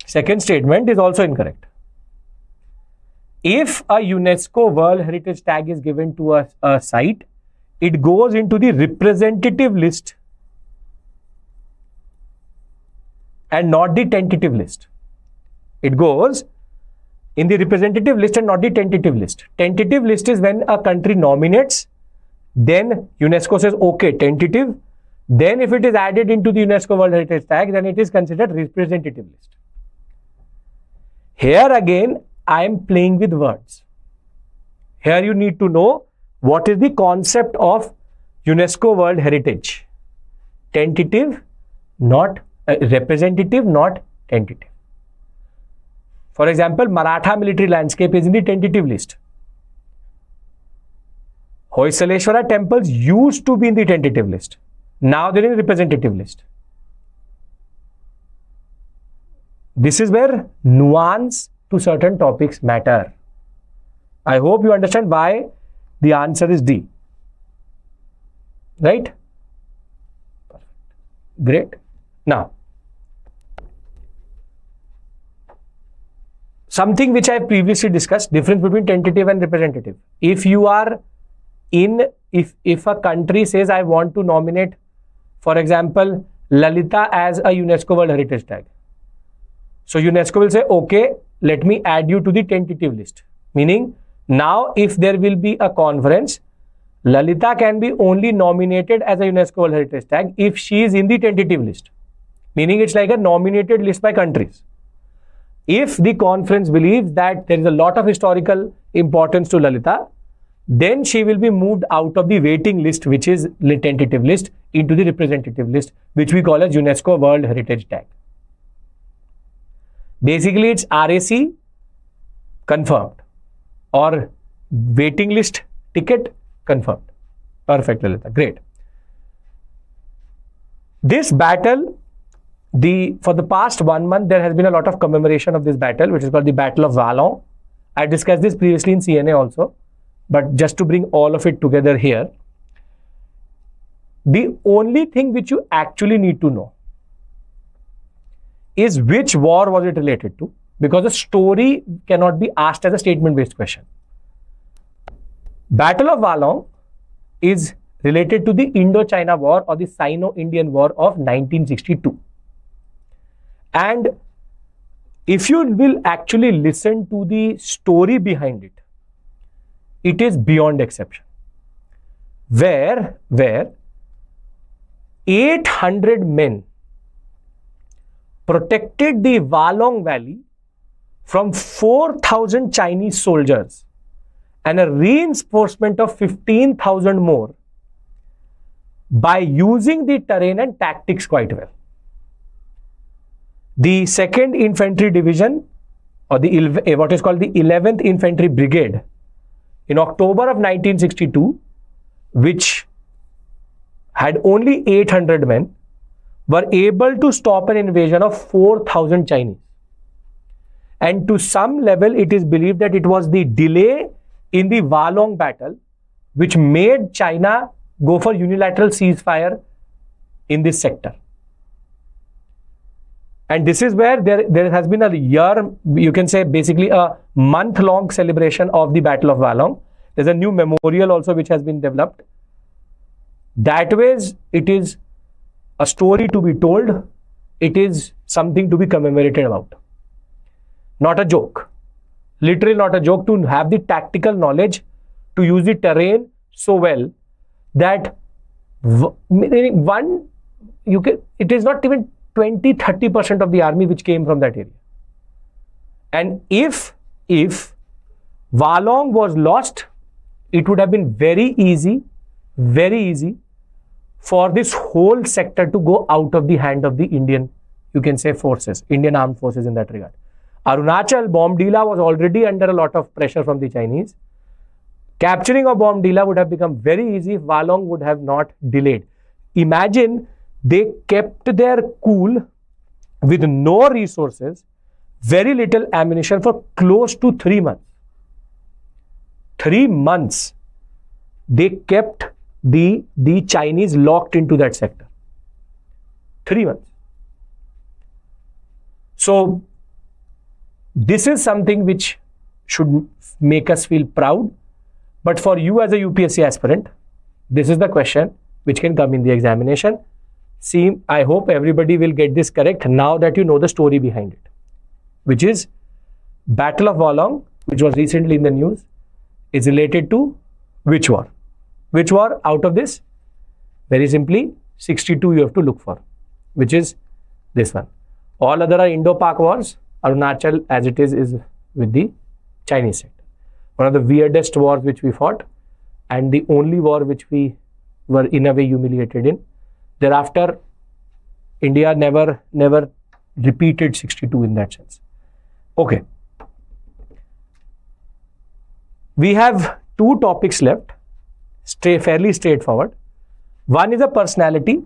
Second statement is also incorrect. If a UNESCO World Heritage Tag is given to a site, it goes into the representative list and not the tentative list. It goes in the representative list and not the tentative list. Tentative list is when a country nominates, then UNESCO says, okay, tentative. Then if it is added into the UNESCO World Heritage Tag, then it is considered representative list. Here again, I am playing with words. Here you need to know what is the concept of UNESCO World Heritage. Tentative, not representative, not tentative. For example, Maratha military landscape is in the tentative list. Hoysaleshwara temples used to be in the tentative list. Now they're in the representative list. This is where nuance to certain topics matter. I hope you understand why the answer is D. Right? Great. Now, something which I previously discussed, difference between tentative and representative. If you are if a country says, I want to nominate, for example, Lalita as a UNESCO World Heritage Tag. So UNESCO will say, okay, let me add you to the tentative list. Meaning, now if there will be a conference, Lalita can be only nominated as a UNESCO World Heritage Tag if she is in the tentative list. Meaning it's like a nominated list by countries. If the conference believes that there is a lot of historical importance to Lalita, then she will be moved out of the waiting list, which is the tentative list, into the representative list, which we call as UNESCO World Heritage Tag. Basically, it's RAC confirmed or waiting list ticket confirmed. Perfect, Lalita. Great. This battle, for the past 1 month, there has been a lot of commemoration of this battle, which is called the Battle of Walong. I discussed this previously in CNA also, but just to bring all of it together here, the only thing which you actually need to know is which war was it related to, because the story cannot be asked as a statement-based question. Battle of Walong is related to the Indochina War or the Sino-Indian War of 1962. And if you will actually listen to the story behind it, it is beyond exception. Where 800 men protected the Walong Valley from 4,000 Chinese soldiers and a reinforcement of 15,000 more by using the terrain and tactics quite well. The 2nd Infantry Division, or what is called the 11th Infantry Brigade, in October of 1962, which had only 800 men, were able to stop an invasion of 4,000 Chinese. And to some level, it is believed that it was the delay in the Walong battle which made China go for unilateral ceasefire in this sector. And this is where there has been a year, you can say basically a month-long celebration of the Battle of Walong. There's a new memorial also which has been developed. That way, it is a story to be told. It is something to be commemorated about. Not a joke. Literally not a joke, to have the tactical knowledge, to use the terrain so well that one, it is not even 20-30% of the army which came from that area. And if Walong was lost, it would have been very easy for this whole sector to go out of the hand of the Indian, you can say, forces, Indian armed forces in that regard. Arunachal, Bomdila was already under a lot of pressure from the Chinese. Capturing of Bomdila would have become very easy if Walong would have not delayed. Imagine they kept their cool with no resources, very little ammunition for close to 3 months. 3 months they kept the Chinese locked into that sector. 3 months. So this is something which should make us feel proud. But for you as a UPSC aspirant, this is the question which can come in the examination. See, I hope everybody will get this correct now that you know the story behind it, which is Battle of Walong, which was recently in the news, is related to which war? Which war out of this? Very simply, 62 you have to look for, which is this one. All other are Indo-Pak wars. Arunachal, as it is with the Chinese sector. One of the weirdest wars which we fought, and the only war which we were in a way humiliated in. Thereafter, India never repeated 62 in that sense. Okay. We have 2 topics left, fairly straightforward. One is a personality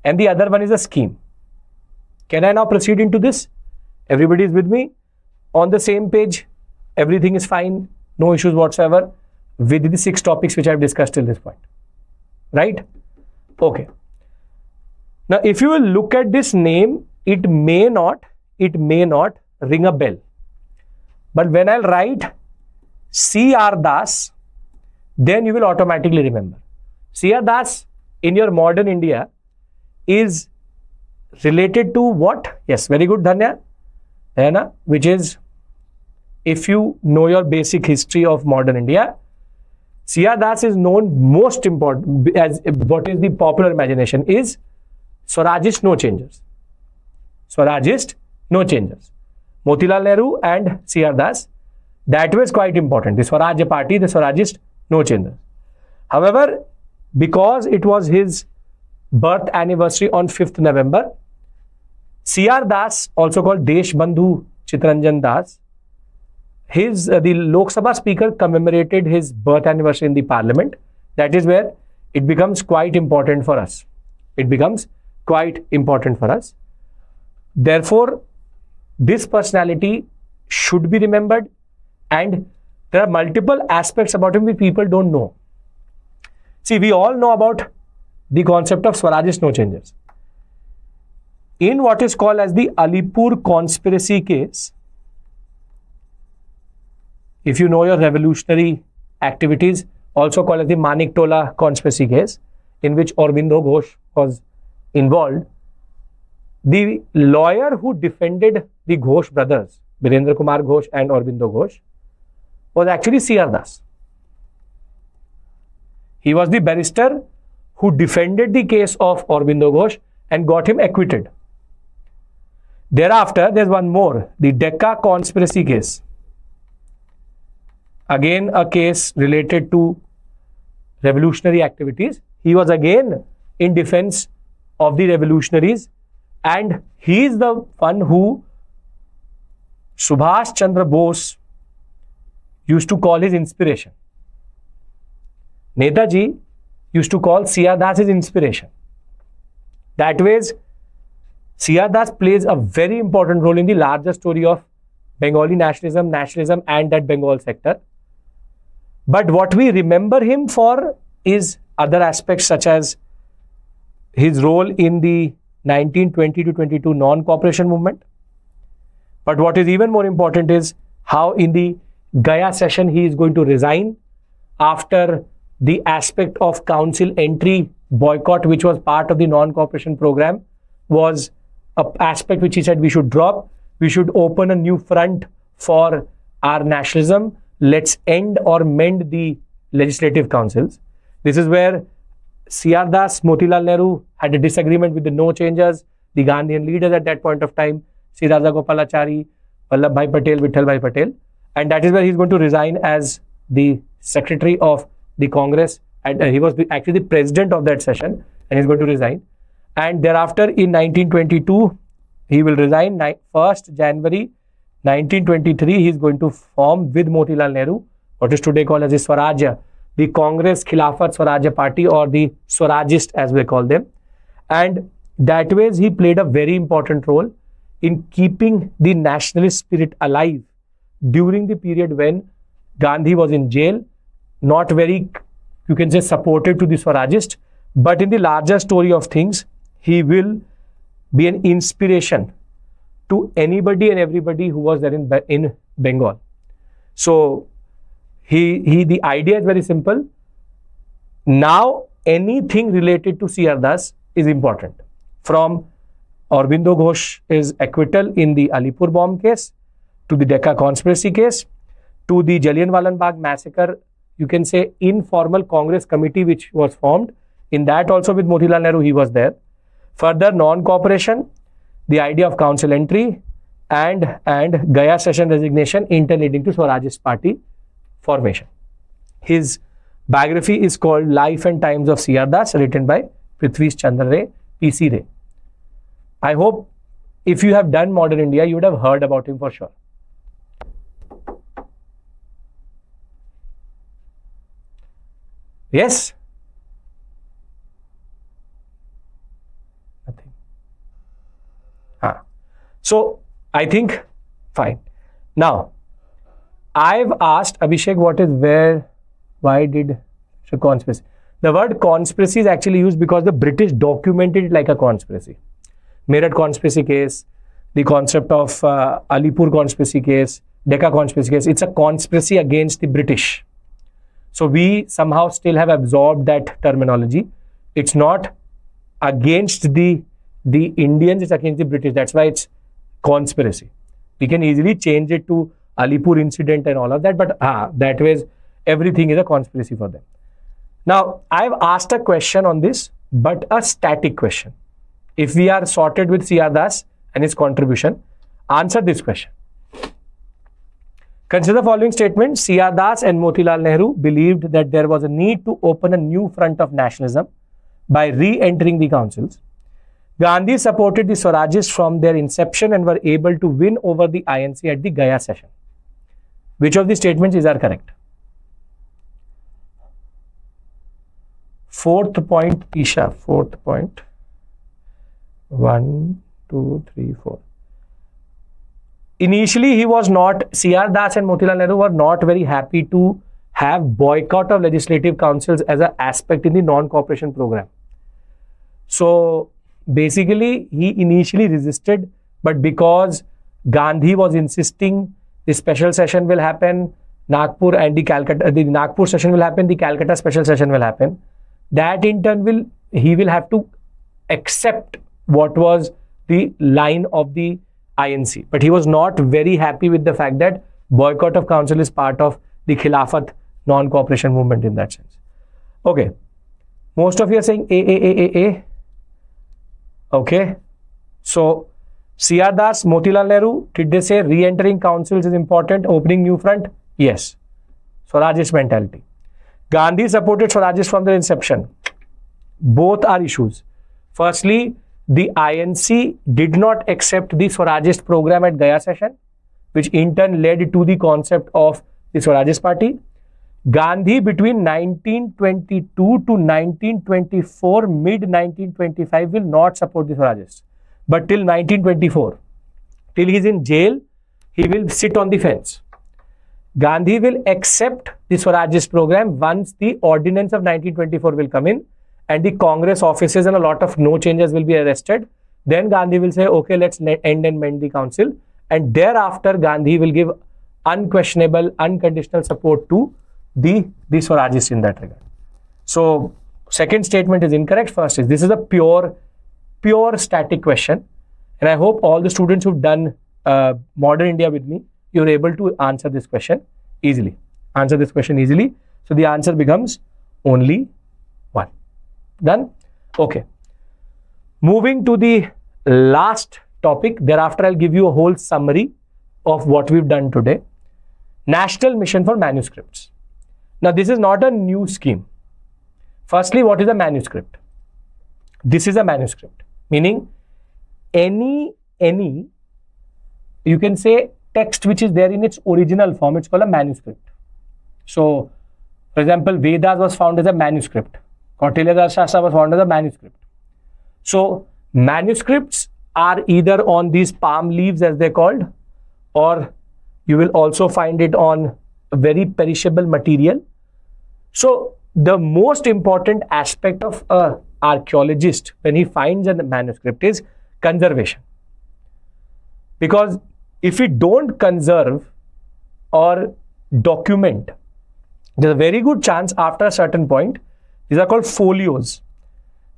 and the other one is a scheme. Can I now proceed into this? Everybody is with me? On the same page? Everything is fine? No issues whatsoever with the 6 topics which I have discussed till this point. Right? Okay. Now, if you will look at this name, it may not ring a bell. But when I'll write C.R. Das, then you will automatically remember. C.R. Das in your modern India is related to what? Yes, very good, Dhanya. Which is, if you know your basic history of modern India, C.R. Das is known most important as what is the popular imagination is Swarajist no changers. Swarajist no changers. Motilal Nehru and C.R. Das, that was quite important. The Swaraj party, the Swarajist no changers. However, because it was his birth anniversary on 5th November, C.R. Das, also called Deshbandhu Chittaranjan Das, the Lok Sabha speaker commemorated his birth anniversary in the parliament. That is where it becomes quite important for us. It becomes quite important for us. Therefore, this personality should be remembered, and there are multiple aspects about him which people don't know. See, we all know about the concept of Swarajist no changers. In what is called as the Alipur conspiracy case, if you know your revolutionary activities, also called as the Maniktola conspiracy case, in which Aurobindo Ghosh was involved, the lawyer who defended the Ghosh brothers, Birendra Kumar Ghosh and Aurobindo Ghosh, was actually C.R. Das. He was the barrister who defended the case of Aurobindo Ghosh and got him acquitted. Thereafter, there's one more, the Decca conspiracy case. Again, a case related to revolutionary activities. He was again in defense of the revolutionaries, and he is the one who Subhash Chandra Bose used to call his inspiration. Netaji used to call C.R. Das his inspiration. That ways, C.R. Das plays a very important role in the larger story of Bengali nationalism and that Bengal sector. But what we remember him for is other aspects such as his role in the 1920 to 22 non-cooperation movement. But what is even more important is how in the Gaya session he is going to resign after the aspect of council entry boycott, which was part of the non-cooperation program, was an aspect which he said we should drop. We should open a new front for our nationalism. Let's end or mend the legislative councils. This is where C.R. Das, Motilal Nehru had a disagreement with the no changers, the Gandhian leaders at that point of time, Sri Raja Gopalachari, Vallabhbhai Patel, Vittalbhai Patel, and that is where he's going to resign as the secretary of the Congress. And he was actually the president of that session, and he's going to resign. And thereafter, in 1922, he will resign. 1st January 1923, he is going to form with Motilal Nehru what is today called as the Swarajya, the Congress Khilafat Swarajya Party, or the Swarajist as we call them. And that way he played a very important role in keeping the nationalist spirit alive during the period when Gandhi was in jail, not very, you can say, supportive to the Swarajist, but in the larger story of things, he will be an inspiration to anybody and everybody who was there in Bengal. So the idea is very simple. Now anything related to C.R. Das is important. From Aurobindo Ghosh's acquittal in the Alipur bomb case, to the Decca conspiracy case, to the Jallianwala Bagh massacre, you can say informal Congress committee which was formed. In that also with Motilal Nehru, he was there. Further, non-cooperation, the idea of council entry, and Gaya session resignation, in turn leading to Swarajist party formation. His biography is called Life and Times of C.R. Das, written by Prithvish Chandra Ray, P.C. Ray. I hope if you have done Modern India, you would have heard about him for sure. Yes? Nothing. So I think fine. Now I've asked Abhishek why did conspiracy? The word conspiracy is actually used because the British documented it like a conspiracy. Meerut conspiracy case, the concept of Alipur conspiracy case, Decca conspiracy case, it's a conspiracy against the British. So we somehow still have absorbed that terminology. It's not against the Indians, it's against the British. That's why it's conspiracy. We can easily change it to Alipur incident and all of that, but that way everything is a conspiracy for them. Now, I've asked a question on this, but a static question. If we are sorted with C.R. Das and his contribution, answer this question. Consider the following statement. C.R. Das and Motilal Nehru believed that there was a need to open a new front of nationalism by re-entering the councils. Gandhi supported the Swarajists from their inception and were able to win over the INC at the Gaya session. Which of the statements are correct? Fourth point, Isha. Fourth point. 1, 2, 3, 4. Initially, he was not, C.R. Das and Motilal Nehru were not very happy to have boycott of legislative councils as an aspect in the non-cooperation program. So basically, he initially resisted, but because Gandhi was insisting the special session will happen, Nagpur and the Nagpur session will happen, the Calcutta special session will happen, that in turn he will have to accept what was the line of the INC. But he was not very happy with the fact that boycott of council is part of the Khilafat non-cooperation movement in that sense. Okay. Most of you are saying A. Okay. So, C.R. Das, Motilal Nehru, did they say re-entering councils is important, opening new front? Yes. Swarajist mentality. Gandhi supported Swarajist from their inception. Both are issues. Firstly, the INC did not accept the Swarajist program at Gaya session, which in turn led to the concept of the Swarajist party. Gandhi between 1922 to 1924, mid-1925 will not support the Swarajists. But till 1924, till he's in jail, he will sit on the fence. Gandhi will accept the Swarajist program once the ordinance of 1924 will come in and the Congress offices and a lot of no changes will be arrested. Then Gandhi will say, okay, let's end and mend the council. And thereafter, Gandhi will give unquestionable, unconditional support to the Swarajists in that regard. So, second statement is incorrect. First is, this is a pure static question. And I hope all the students who've done Modern India with me, you're able to answer this question easily. So the answer becomes only 1. Done? Okay. Moving to the last topic. Thereafter, I'll give you a whole summary of what we've done today. National Mission for Manuscripts. Now, this is not a new scheme. Firstly, what is a manuscript? This is a manuscript, meaning any you can say text which is there in its original form, it's called a manuscript. So, for example, Vedas was found as a manuscript. Kautilya Shastra was found as a manuscript. So, manuscripts are either on these palm leaves as they're called, or you will also find it on a very perishable material. So, the most important aspect of an archaeologist when he finds a manuscript is conservation. Because if we don't conserve or document, there's a very good chance after a certain point, these are called folios.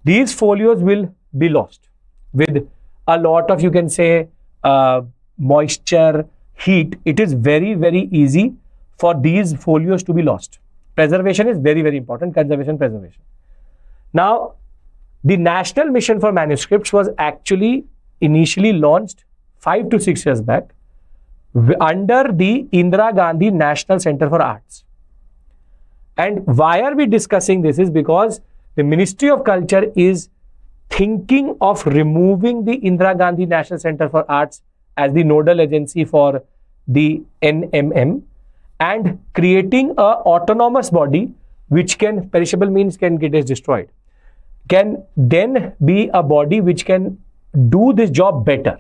These folios will be lost with a lot of, you can say, moisture, heat. It is very, very easy for these folios to be lost. Preservation is very, very important. Conservation, preservation. Now, the National Mission for Manuscripts was actually initially launched 5 to 6 years back under the Indira Gandhi National Center for Arts. And why are we discussing this is because the Ministry of Culture is thinking of removing the Indira Gandhi National Center for Arts as the nodal agency for the NMM and creating a autonomous body which can, perishable means can get destroyed, can then be a body which can do this job better.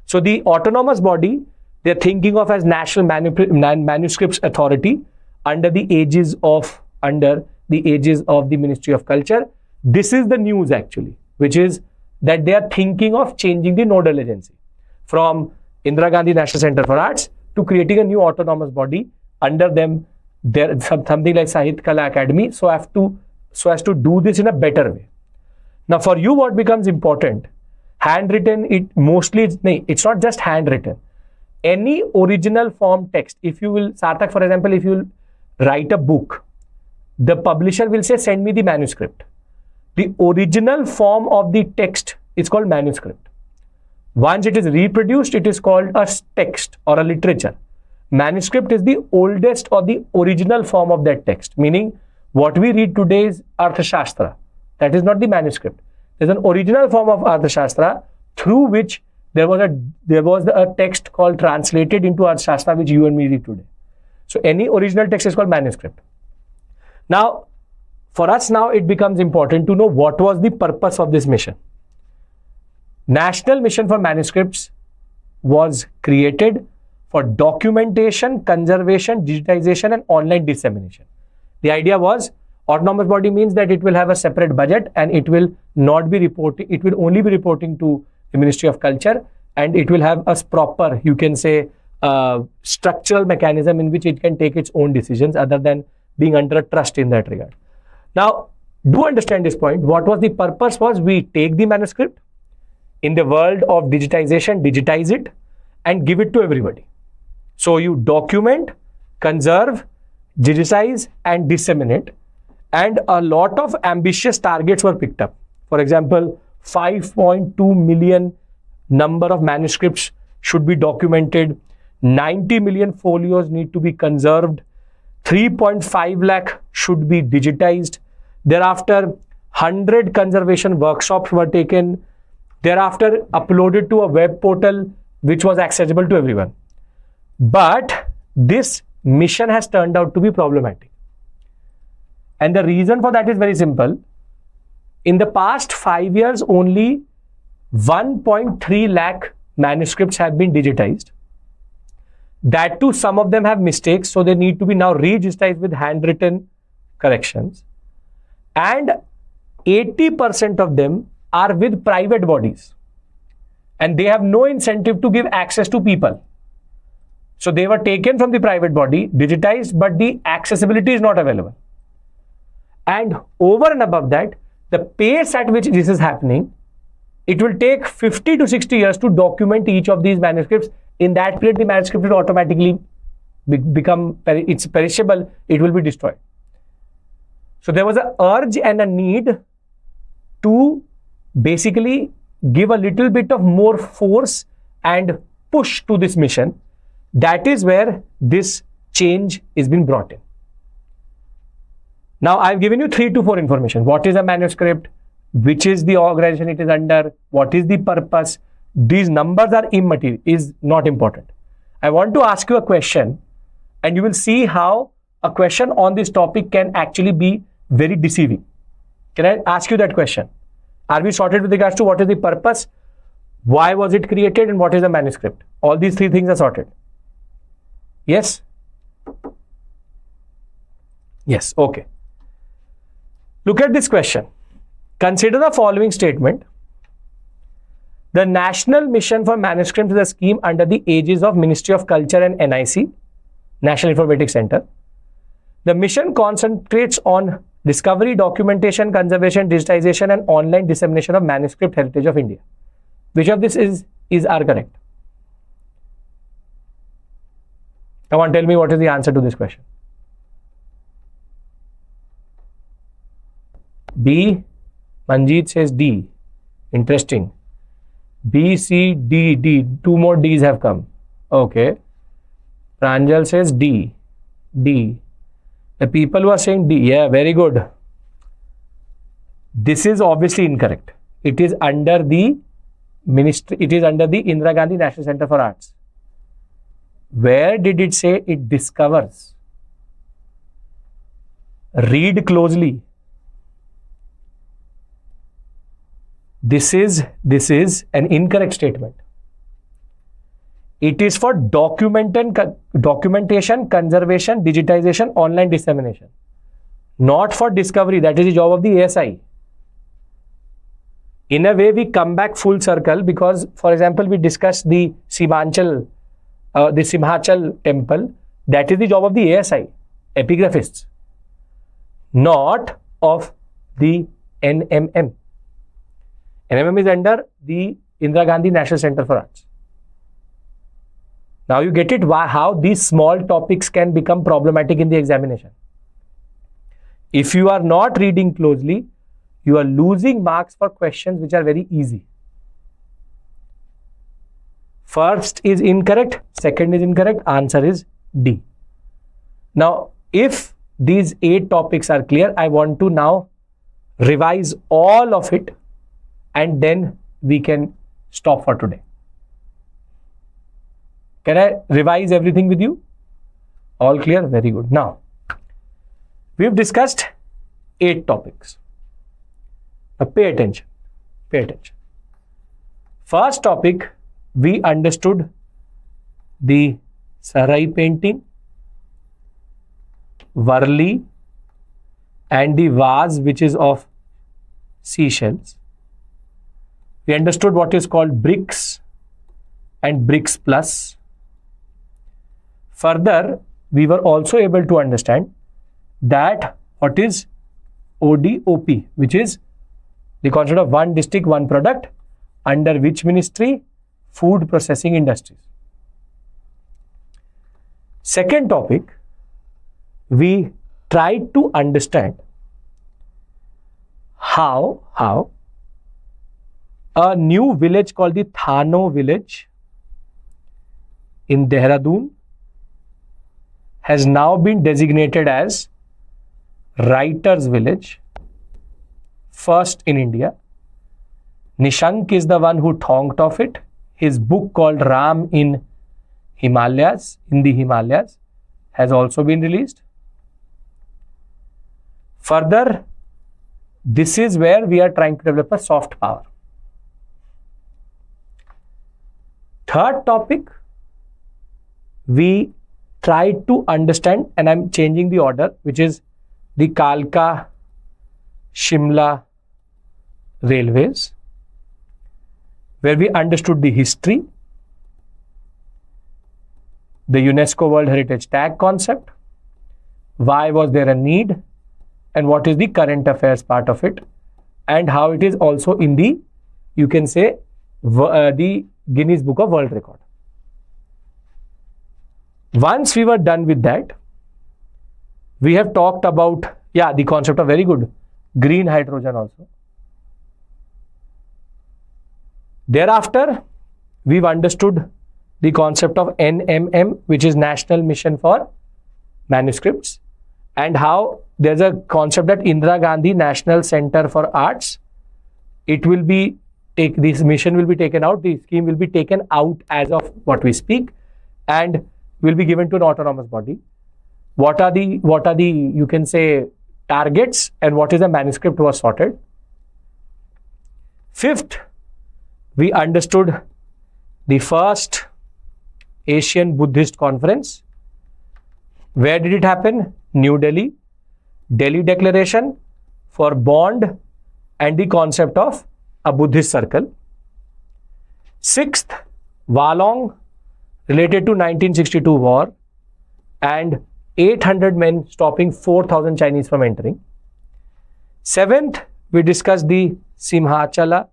So the autonomous body, they're thinking of as National Manuscripts Authority under the aegis of the Ministry of Culture. This is the news actually, which is that they are thinking of changing the nodal agency from Indira Gandhi National Center for Arts to creating a new autonomous body under them. There something like Sahit Kala Academy, so as to do this in a better way. Now for you, what becomes important? Handwritten, it's not just handwritten. Any original form text, if you will, Sarthak, for example, if you write a book, the publisher will say, send me the manuscript. The original form of the text is called manuscript. Once it is reproduced, it is called a text or a literature. Manuscript is the oldest or the original form of that text, meaning what we read today is Arthashastra. That is not the manuscript. There's an original form of Arthashastra through which there was a text called translated into Arthashastra which you and me read today. So any original text is called manuscript. Now, for us now it becomes important to know what was the purpose of this mission. National Mission for Manuscripts was created for documentation, conservation, digitization and online dissemination. The idea was autonomous body means that it will have a separate budget and it will not be reporting, it will only be reporting to the Ministry of Culture, and it will have a proper, you can say, structural mechanism in which it can take its own decisions other than being under a trust in that regard. Now, do understand this point. What was the purpose was we take the manuscript in the world of digitization, digitize it and give it to everybody. So you document, conserve, digitize and disseminate, and a lot of ambitious targets were picked up. For example, 5.2 million number of manuscripts should be documented, 90 million folios need to be conserved, 3.5 lakh should be digitized. Thereafter, 100 conservation workshops were taken. Thereafter, uploaded to a web portal which was accessible to everyone. But this mission has turned out to be problematic. And the reason for that is very simple. In the past 5 years, only 1.3 lakh manuscripts have been digitized. That too, some of them have mistakes, so they need to be now re-digitized with handwritten corrections. And 80% of them are with private bodies. And they have no incentive to give access to people. So they were taken from the private body, digitized, but the accessibility is not available. And over and above that, the pace at which this is happening, it will take 50 to 60 years to document each of these manuscripts. In that period, the manuscript will automatically become, it's perishable, it will be destroyed. So there was an urge and a need to basically give a little bit of more force and push to this mission. That is where this change is being brought in. Now, I've given you 3 to 4 information. What is a manuscript? Which is the organization it is under? What is the purpose? These numbers are immaterial, is not important. I want to ask you a question, and you will see how a question on this topic can actually be very deceiving. Can I ask you that question? Are we sorted with regards to what is the purpose? Why was it created? And what is the manuscript? All these 3 things are sorted. Yes? Yes, okay. Look at this question. Consider the following statement. The National Mission for Manuscripts is a scheme under the aegis of Ministry of Culture and NIC, National Informatics Center. The mission concentrates on discovery, documentation, conservation, digitization, and online dissemination of manuscript heritage of India. Which of this is are correct? Come on, tell me what is the answer to this question. B. Manjeet says D. Interesting. B, C, D, D. 2 more D's have come. Okay. Pranjal says D. D. The people who are saying D. Yeah, very good. This is obviously incorrect. It is under the ministry. It is under the Indira Gandhi National Center for Arts. Where did it say it discovers? Read closely. This is an incorrect statement. It is for documentation, conservation, digitization, online dissemination. Not for discovery. That is the job of the ASI. In a way, we come back full circle because, for example, we discussed the Simhachalam temple. That is the job of the ASI, epigraphists, not of the NMM. NMM is under the Indira Gandhi National Center for Arts. Now you get it how these small topics can become problematic in the examination. If you are not reading closely, you are losing marks for questions which are very easy. First is incorrect, second is incorrect, answer is D. Now, if these 8 topics are clear, I want to now revise all of it and then we can stop for today. Can I revise everything with you? All clear? Very good. Now, we've discussed 8 topics. Now, pay attention. Pay attention. First topic, we understood the Sarai painting, Varli, and the vase which is of seashells. We understood what is called BRICS and BRICS Plus. Further, we were also able to understand that what is ODOP, which is the concept of one district, one product, under which ministry? Food processing industries. Second topic, we tried to understand how a new village called the Thano village in Dehradun has now been designated as Writer's Village, first in India. Nishank is the one who thought of it. His book called Ram in the Himalayas, has also been released. Further, this is where we are trying to develop a soft power. Third topic, we tried to understand, and I'm changing the order, which is the Kalka-Shimla railways, where we understood the history, the UNESCO World Heritage Tag concept, why was there a need, and what is the current affairs part of it, and how it is also in the, you can say, the Guinness Book of World Record. Once we were done with that, we have talked about, the concept of, very good, green hydrogen also. Thereafter, we've understood the concept of NMM, which is National Mission for Manuscripts, and how there's a concept that Indira Gandhi National Center for Arts. It will be this mission will be taken out. The scheme will be taken out as of what we speak, and will be given to an autonomous body. What are the you can say targets, and what is the manuscript was sorted. Fifth, we understood the first Asian Buddhist conference. Where did it happen? New Delhi. Delhi Declaration for bond and the concept of a Buddhist circle. Sixth, Walong, related to 1962 war and 800 men stopping 4,000 Chinese from entering. Seventh, we discussed the Simhachala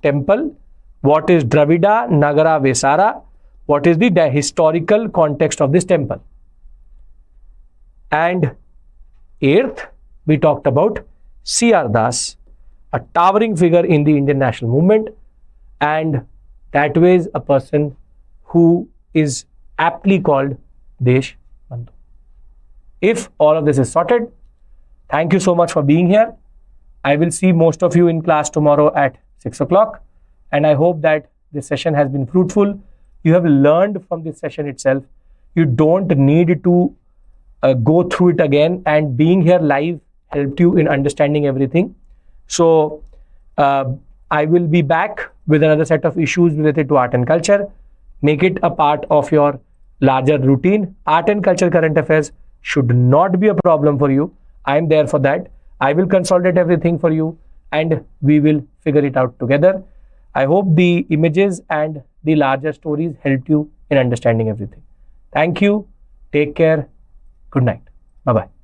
temple. What is Dravida Nagara Vesara? What is the historical context of this temple? And eighth, we talked about C.R. Das, a towering figure in the Indian national movement, and that was a person who is aptly called Desh Bandhu. If all of this is sorted, thank you so much for being here. I will see most of you in class tomorrow at 6 o'clock, and I hope that this session has been fruitful. You have learned from this session itself. You don't need to go through it again, and being here live helped you in understanding everything. So I will be back with another set of issues related to art and culture. Make it a part of your larger routine. Art and culture current affairs should not be a problem for you. I am there for that. I will consolidate everything for you, and we will figure it out together. I hope the images and the larger stories helped you in understanding everything. Thank you. Take care. Good night. Bye-bye.